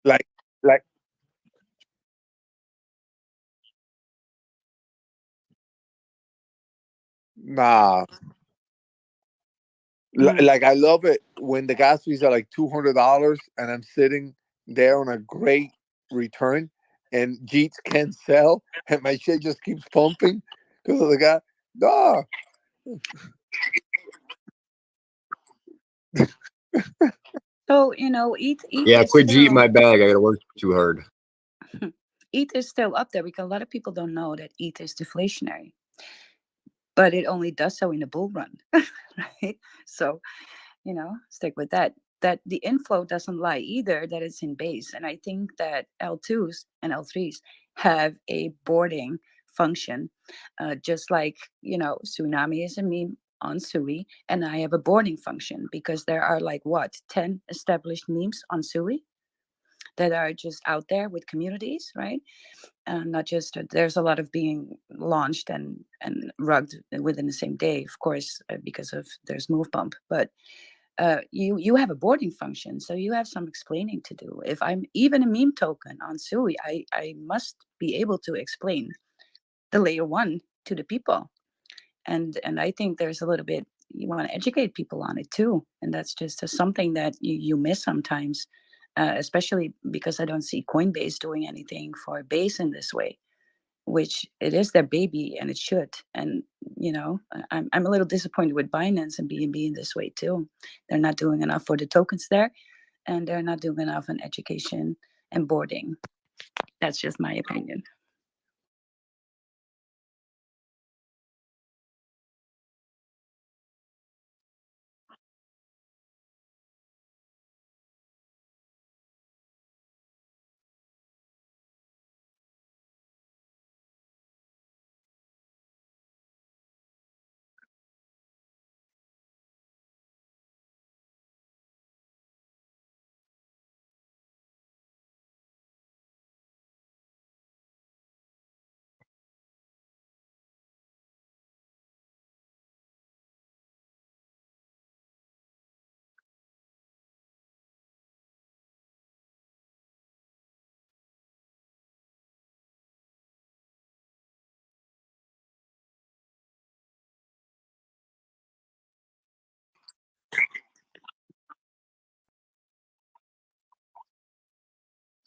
like like nah. Mm. Like I love it when the gas fees are like $200 and I'm sitting there on a great return and Jeets can't sell and my shit just keeps pumping because of the gas. Nah. So ETH Yeah, is quit eating still my bag. I got to work too hard. ETH is still up there because a lot of people don't know that ETH is deflationary, but it only does so in a bull run, right? So stick with that. That the inflow doesn't lie either, that it's in base. And I think that L2s and L3s have a boarding function, just like, Tsunami is a meme on Sui, and I have a boarding function because there are like what, 10 established memes on Sui that are just out there with communities, right? And not just there's a lot of being launched and rugged within the same day, of course, because of there's move bump, but you have a boarding function, so you have some explaining to do. If I'm even a meme token on Sui, I must be able to explain the layer one to the people, and I think there's a little bit you want to educate people on it too, and that's just something that you miss sometimes, especially because I don't see Coinbase doing anything for base in this way, which it is their baby and it should. And I'm a little disappointed with Binance and BNB in this way too. They're not doing enough for the tokens there, and they're not doing enough in education and boarding. That's just my opinion.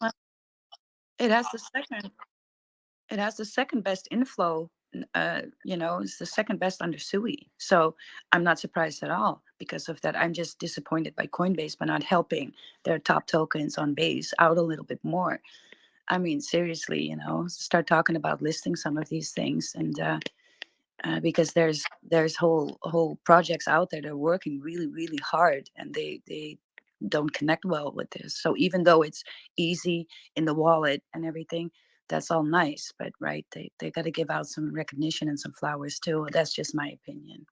Well, it has the second. It has the second best inflow. It's the second best under Sui. So I'm not surprised at all because of that. I'm just disappointed by Coinbase by not helping their top tokens on base out a little bit more. I mean, seriously, start talking about listing some of these things, and because there's whole projects out there that are working really really hard, and they don't connect well with this. So even though it's easy in the wallet and everything, that's all nice, but right, they got to give out some recognition and some flowers too. That's just my opinion.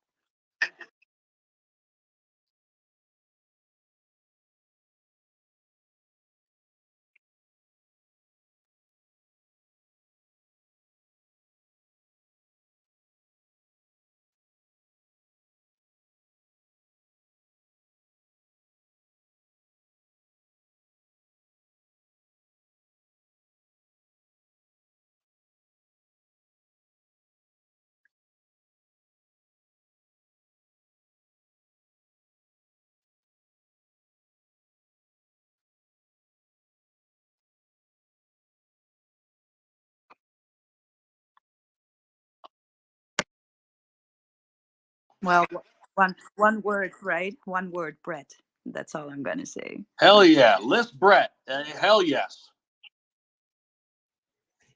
Well, one word, right? One word, Brett. That's all I'm gonna say. Hell yeah. List Brett. Hell yes.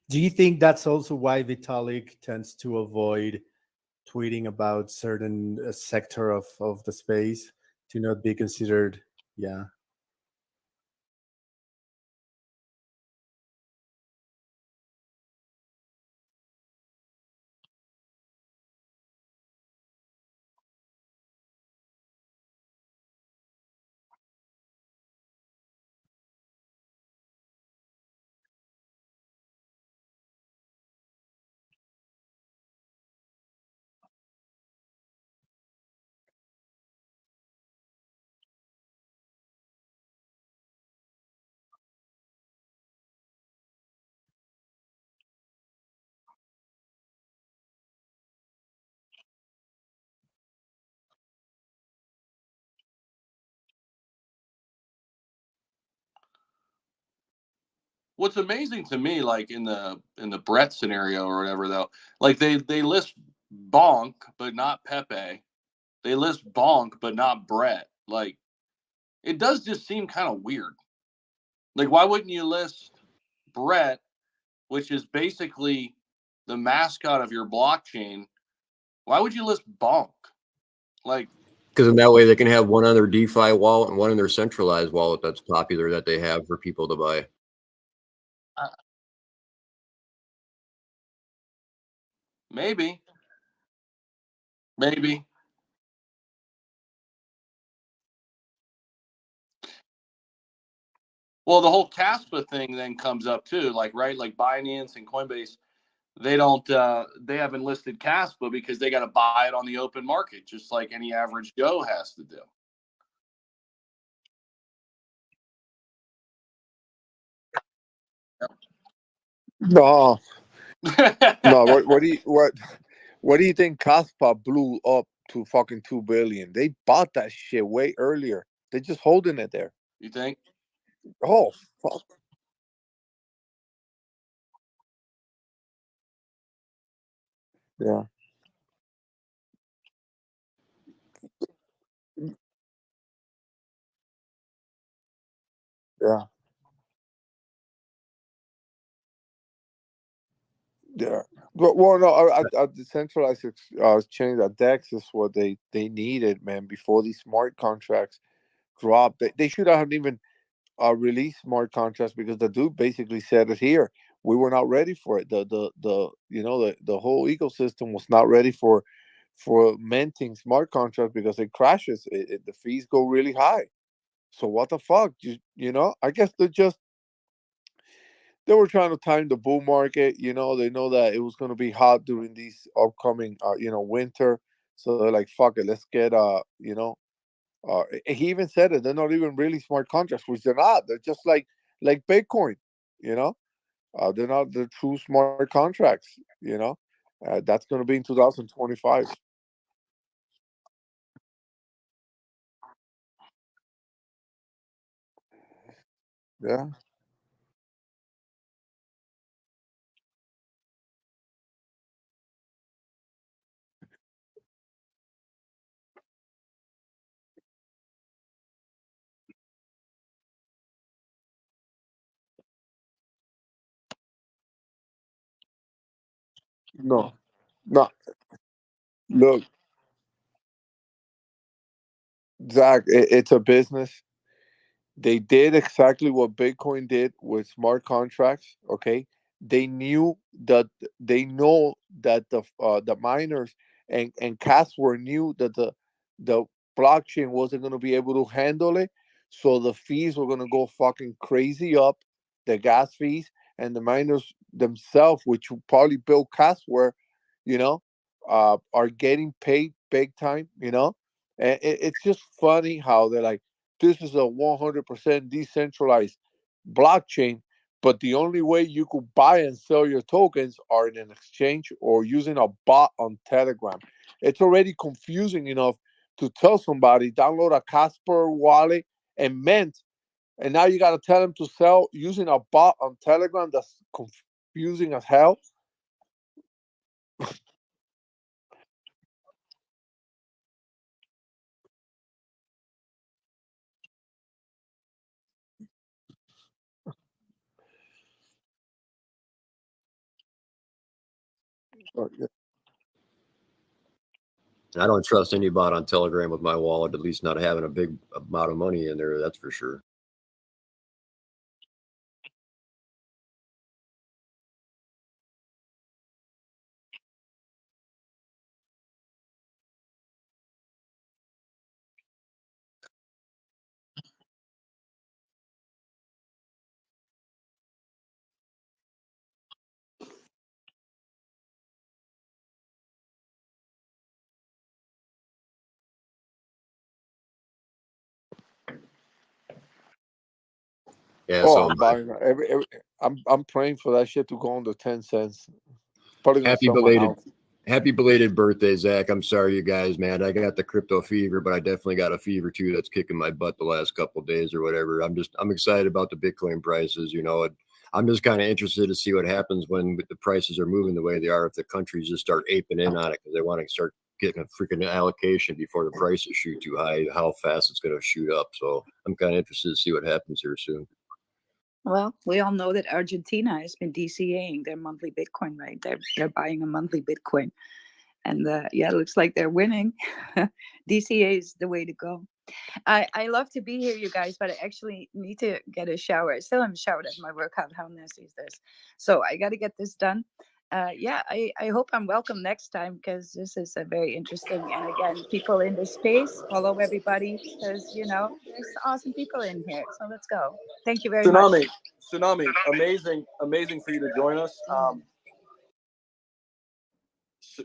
Do you think that's also why Vitalik tends to avoid tweeting about certain sector of the space to not be considered? Yeah. What's amazing to me, like in the Brett scenario or whatever, though, like they list Bonk but not Pepe. They list Bonk but not Brett. Like it does just seem kind of weird. Like why wouldn't you list Brett, which is basically the mascot of your blockchain? Why would you list Bonk? Like because in that way they can have one on their DeFi wallet and one in their centralized wallet that's popular that they have for people to buy. Maybe. Well, the whole Caspa thing then comes up too, like right, like Binance and Coinbase, they haven't listed Caspa because they got to buy it on the open market, just like any average Joe has to do. No, no. What do you think? Caspa blew up to fucking 2 billion. They bought that shit way earlier. They're just holding it there. You think? Oh fuck. Yeah. Yeah. Yeah. But well, no, a decentralized exchange, a DEX is what they needed, man. Before these smart contracts dropped, they should have even released smart contracts because the dude basically said it here. We were not ready for it. The the whole ecosystem was not ready for minting smart contracts because it crashes. The fees go really high. So what the fuck? I guess they were trying to time the bull market. They know that it was going to be hot during these upcoming, winter. So they're like, fuck it, let's get, he even said it. They're not even really smart contracts, which they're not. They're just like Bitcoin, you know. They're not the true smart contracts, That's going to be in 2025. Yeah. No, no. Look, Zach, it's a business. They did exactly what Bitcoin did with smart contracts. Okay, they knew that they know that the miners and Casper knew that the blockchain wasn't going to be able to handle it, so the fees were going to go fucking crazy up, the gas fees, and the miners themselves, which probably built Casper, you know, are getting paid big time. And it's just funny how they're like, this is a 100% decentralized blockchain, but the only way you could buy and sell your tokens are in an exchange or using a bot on Telegram. It's already confusing enough to tell somebody download a Casper wallet and mint, and now you got to tell them to sell using a bot on Telegram. That's confusing as hell. Yeah. I don't trust any bot on Telegram with my wallet, at least not having a big amount of money in there. That's for sure. Yeah, Oh, so I'm buying I'm praying for that shit to go under 10 cents. Probably gonna happy sell my belated, house. happy belated birthday, Zach. I'm sorry, you guys, man. I got the crypto fever, but I definitely got a fever too that's kicking my butt the last couple of days or whatever. I'm excited about the Bitcoin prices. I'm just kind of interested to see what happens when the prices are moving the way they are. If the countries just start aping in on it because they want to start getting a freaking allocation before the prices shoot too high, how fast it's going to shoot up. So I'm kind of interested to see what happens here soon. Well, we all know that Argentina has been DCAing their monthly Bitcoin, right? They're buying a monthly Bitcoin, and yeah, it looks like they're winning. DCA is the way to go. I love to be here, you guys, but I actually need to get a shower. I still haven't showered at my workout. How nasty is this? So I got to get this done. Yeah, I hope I'm welcome next time because this is a very interesting. And again, people in this space, follow everybody because, there's awesome people in here. So let's go. Thank you very much. Tsunami, amazing for you to join us.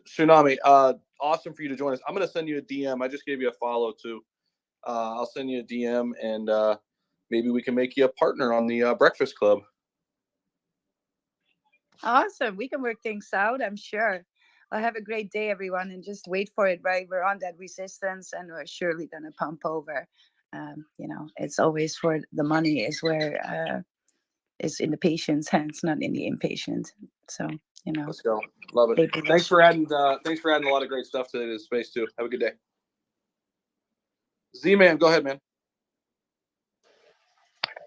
Tsunami, awesome for you to join us. I'm going to send you a DM. I just gave you a follow too. I'll send you a DM and maybe we can make you a partner on the Breakfast Club. Awesome. We can work things out, I'm sure. Well, have a great day, everyone, and just wait for it, right? We're on that resistance and we're surely going to pump over. It's always for the money is where it's in the patient's hands, not in the impatient. So, Let's go. Love it. Thanks for adding a lot of great stuff today to the space too. Have a good day. Z-Man, go ahead, man.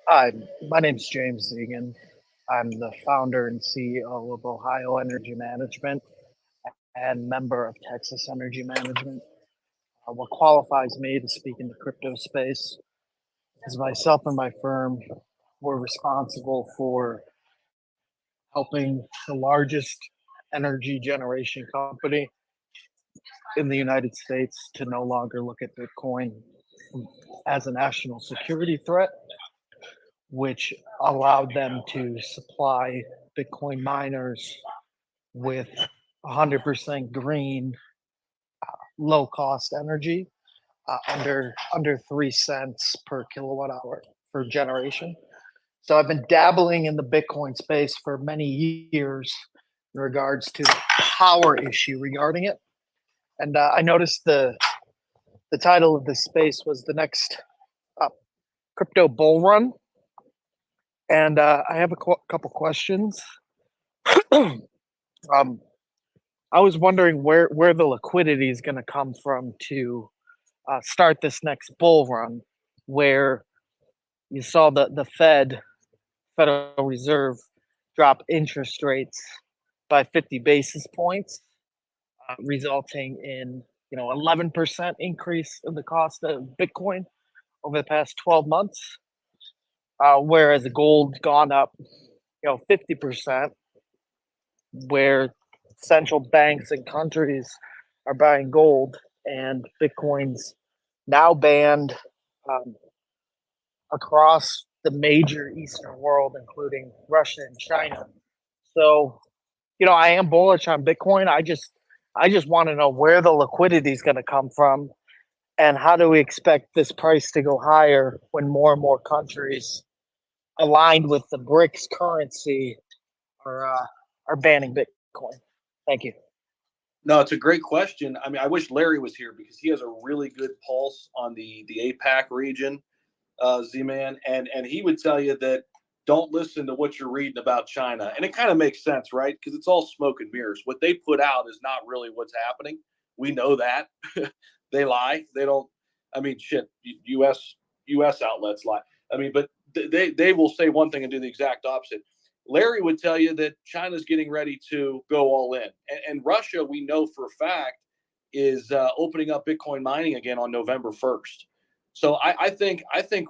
Hi, my name's James Egan. I'm the founder and CEO of Ohio Energy Management and member of Texas Energy Management. What qualifies me to speak in the crypto space is myself and my firm were responsible for helping the largest energy generation company in the United States to no longer look at Bitcoin as a national security threat, which allowed them to supply Bitcoin miners with 100% green, low-cost energy under 3 cents per kilowatt hour for generation. So I've been dabbling in the Bitcoin space for many years in regards to the power issue regarding it. And I noticed the title of this space was the next crypto bull run. And I have a couple questions. I was wondering where the liquidity is going to come from to start this next bull run, where you saw the Federal Reserve, drop interest rates by 50 basis points, resulting in 11% increase in the cost of Bitcoin over the past 12 months, whereas gold gone up 50%, where central banks and countries are buying gold, and Bitcoin's now banned across the major Eastern world, including Russia and China. So, I am bullish on Bitcoin. I just want to know where the liquidity is going to come from, and how do we expect this price to go higher when more and more countries aligned with the BRICS currency are banning Bitcoin? Thank you. No, it's a great question. I mean, I wish Larry was here because he has a really good pulse on the APAC region, Z-Man, and he would tell you that don't listen to what you're reading about China. And it kind of makes sense, right? Because it's all smoke and mirrors. What they put out is not really what's happening. We know that. They lie. They don't. I mean, shit, U.S. outlets lie. I mean, but they will say one thing and do the exact opposite. Larry would tell you that China's getting ready to go all in. And Russia, we know for a fact, is opening up Bitcoin mining again on November 1st. So I think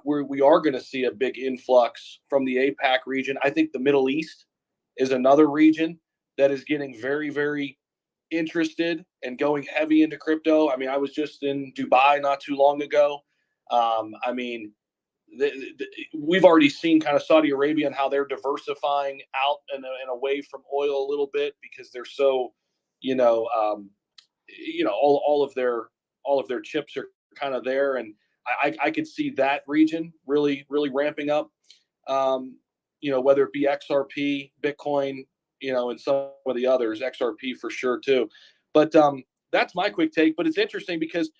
we are going to see a big influx from the APAC region. I think the Middle East is another region that is getting very, very interested and going heavy into crypto. I mean, I was just in Dubai not too long ago. I mean, we've already seen kind of Saudi Arabia and how they're diversifying out and away from oil a little bit because they're so, all of their chips are kind of there, and I could see that region really, really ramping up. Whether it be XRP, Bitcoin, and some of the others, XRP for sure too. But that's my quick take. But it's interesting because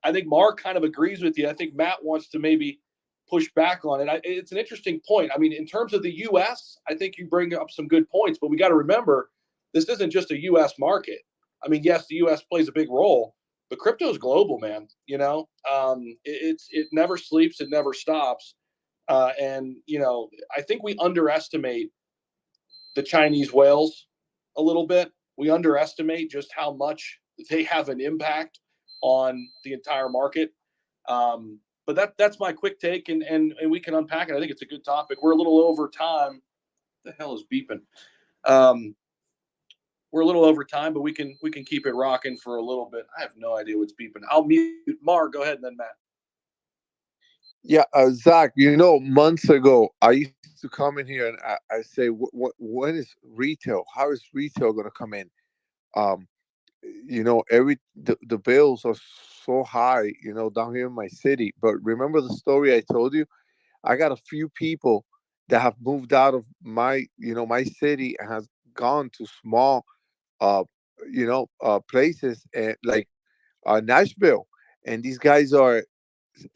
I think Mark kind of agrees with you. I think Matt wants to maybe push back on it. It's an interesting point. I mean, in terms of the U.S., I think you bring up some good points, but we got to remember this isn't just a U.S. market. I mean, yes, the U.S. plays a big role, but crypto is global, man. You know, it never sleeps, it never stops, and you know, I think we underestimate the Chinese whales a little bit. We underestimate just how much they have an impact on the entire market. But that's my quick take, and we can unpack it. I think it's a good topic. We're a little over time. The hell is beeping? We're a little over time, but we can keep it rocking for a little bit. I have no idea what's beeping. I'll mute Mar. Go ahead, and then Matt. Yeah, Zach, you know, months ago, I used to come in here and I say, when is retail? How is retail going to come in? You know, the bills are so high, you know, down here in my city. But remember the story I told you? I got a few people that have moved out of my, you know, my city and has gone to small, uh, places and like Nashville. And these guys are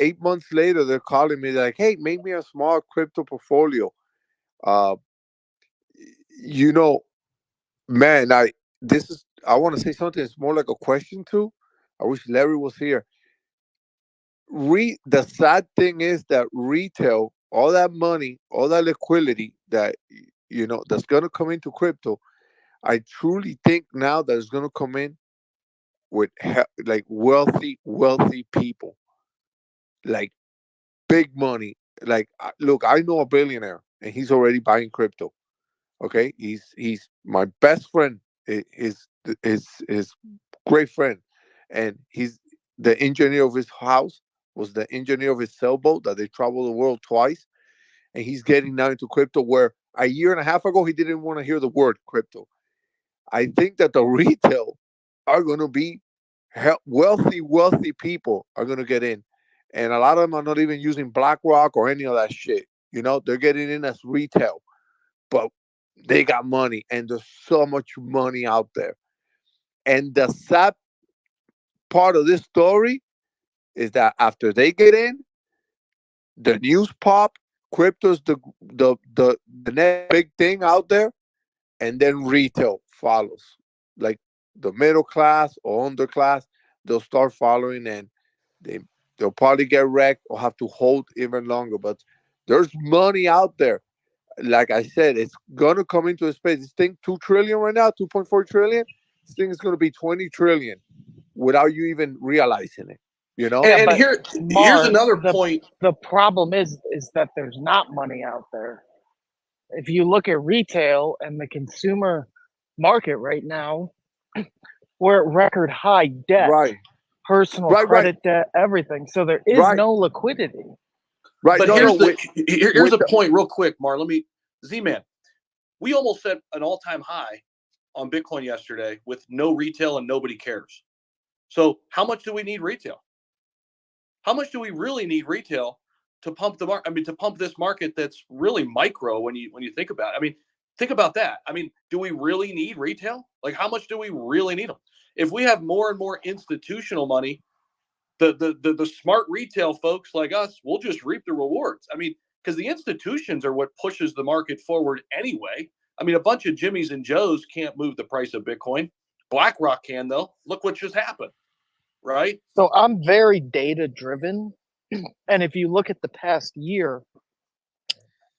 8 months later, they're calling me like, "Hey, make me a small crypto portfolio." Uh, you know, man, I want to say something. It's more like a question too. I wish Larry was here. The sad thing is that retail, all that money, all that liquidity that you know that's gonna come into crypto, I truly think now that it's gonna come in with like wealthy people, like big money. Like, look, I know a billionaire, and he's already buying crypto. Okay, he's my best friend, his great friend, and he's the engineer of his house, was the engineer of his sailboat that they travel the world twice, and he's getting now into crypto where a year and a half ago he didn't want to hear the word crypto. I think that the retail are going to be wealthy people are going to get in, and a lot of them are not even using BlackRock or any of that shit. You know, they're getting in as retail, but they got money, and there's so much money out there. And the sad part of this story is that after they get in, the news pop, crypto's the next big thing out there, and then retail follows. Like the middle class or underclass, they'll start following, and they they'll probably get wrecked or have to hold even longer. But there's money out there. Like I said, it's gonna come into a space. This thing 2 trillion right now, 2.4 trillion. This thing is gonna be 20 trillion without you even realizing it. You know? Yeah, And but here's Mar, another point. the problem is that there's not money out there. If you look at retail and the consumer market right now, we're at record high debt, Right. personal Right. credit debt, everything. So there is Right. no liquidity. Right. But No, here's no. here's a point real quick, Mar. Z-Man, we almost set an all-time high on Bitcoin yesterday with no retail and nobody cares. So how much do we need retail? How much do we really need retail to pump the market? I mean, to pump this market that's really micro when you think about it. I mean, think about that. I mean, do we really need retail? Like, how much do we really need them? If we have more and more institutional money, the smart retail folks like us will just reap the rewards. I mean, because the institutions are what pushes the market forward anyway. I mean, a bunch of Jimmys and Joes can't move the price of Bitcoin. BlackRock can, though. Look what just happened, right? So I'm very data driven. And if you look at the past year,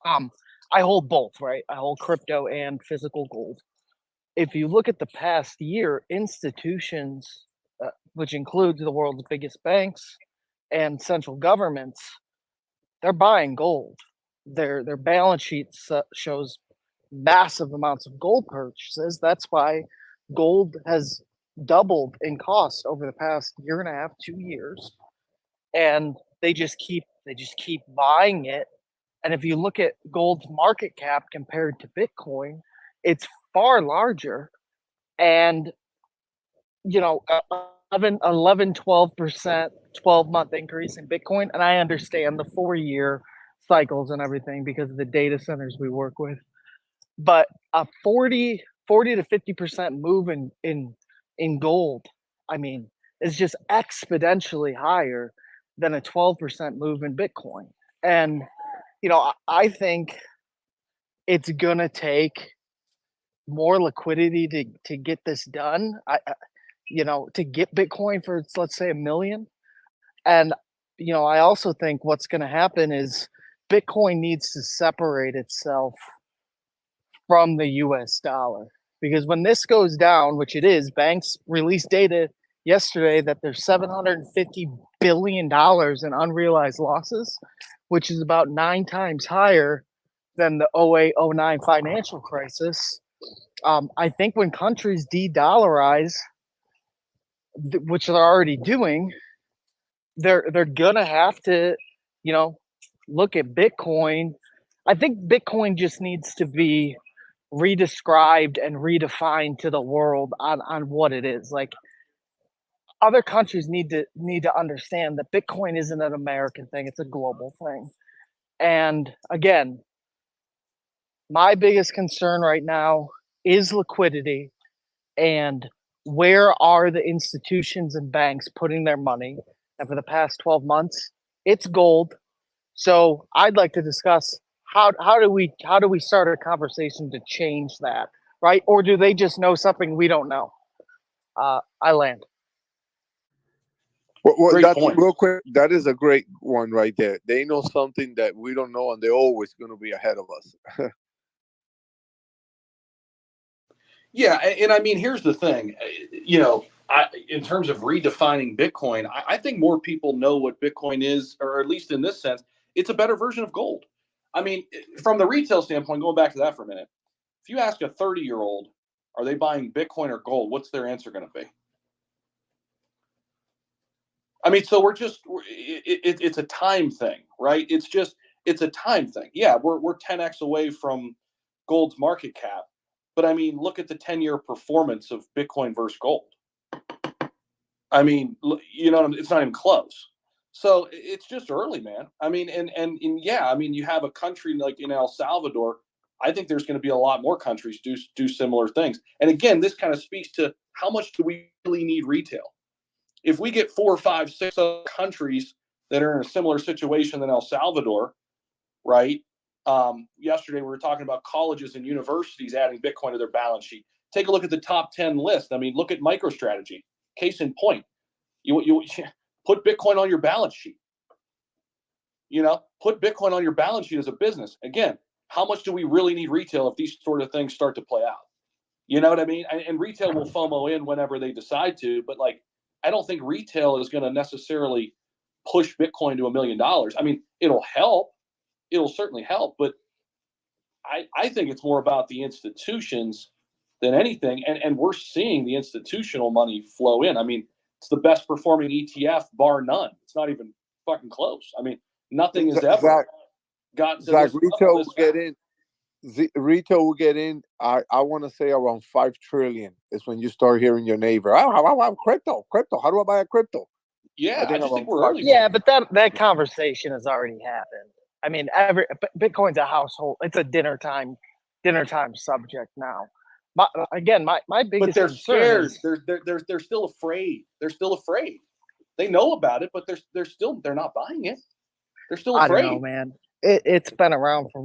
I hold both, right? I hold crypto and physical gold. If you look at the past year, institutions, which includes the world's biggest banks and central governments, they're buying gold. Their balance sheet shows massive amounts of gold purchases. That's why gold has doubled in cost over the past year and a half, 2 years, and they just keep buying it. And if you look at gold's market cap compared to Bitcoin, it's far larger. And you know, 12%, 12-month increase in Bitcoin. And I understand the 4-year cycles and everything because of the data centers we work with. But a 40 to 50% move in gold, I mean, is just exponentially higher than a 12% move in Bitcoin. And, I think it's going to take more liquidity to get this done. To get Bitcoin for, let's say, 1 million. And, I also think what's going to happen is Bitcoin needs to separate itself from the US dollar. Because when this goes down, which it is, banks released data yesterday that there's $750 billion in unrealized losses, which is about 9 times higher than the 08-09 financial crisis. I think when countries de-dollarize, which they're already doing, they're gonna have to, look at Bitcoin. I think Bitcoin just needs to be redescribed and redefined to the world on what it is. Like, other countries need to understand that Bitcoin isn't an American thing; it's a global thing. And again, my biggest concern right now is liquidity and where are the institutions and banks putting their money. And for the past 12 months, it's gold. So I'd like to discuss how do we start a conversation to change that, right? Or do they just know something we don't know? I land. Well, Great that's point. real quick. That is a great one right there. They know something that we don't know, and they're always going to be ahead of us. Yeah, and I mean, here's the thing. In terms of redefining Bitcoin, I think more people know what Bitcoin is, or at least in this sense, it's a better version of gold. I mean, from the retail standpoint, going back to that for a minute, if you ask a 30-year-old, are they buying Bitcoin or gold? What's their answer going to be? I mean, so it's a time thing, right? It's a time thing. Yeah, we're 10x away from gold's market cap, but I mean, look at the 10-year performance of Bitcoin versus gold. I mean, it's not even close. So it's just early, man. I mean, and yeah, I mean, you have a country like in El Salvador. I think there's going to be a lot more countries do similar things. And again, this kind of speaks to how much do we really need retail? If we get 4, 5, 6 other countries that are in a similar situation than El Salvador, right? Yesterday we were talking about colleges and universities adding Bitcoin to their balance sheet. Take a look at the top 10 list. I mean, look at MicroStrategy. Case in point, you put Bitcoin on your balance sheet. Put Bitcoin on your balance sheet as a business. Again, how much do we really need retail if these sort of things start to play out? You know what I mean? And retail will FOMO in whenever they decide to, but I don't think retail is going to necessarily push Bitcoin to $1 million. I mean, it'll help. It'll certainly help, but I think it's more about the institutions than anything. And we're seeing the institutional money flow in. I mean, it's the best performing ETF bar none. It's not even fucking close. I mean, nothing has ever gotten to this Retail level. will get in. Retail will get in. I want to say around 5 trillion is when you start hearing your neighbor. Crypto. How do I buy a crypto? Yeah, I just think we're early. Yeah, but that conversation has already happened. I mean, Bitcoin's a household. It's a dinner time subject now. My biggest But they're concern scared. They're still afraid. They're still afraid. They know about it, but they're not buying it. They're still afraid. I don't know, man. It's been around for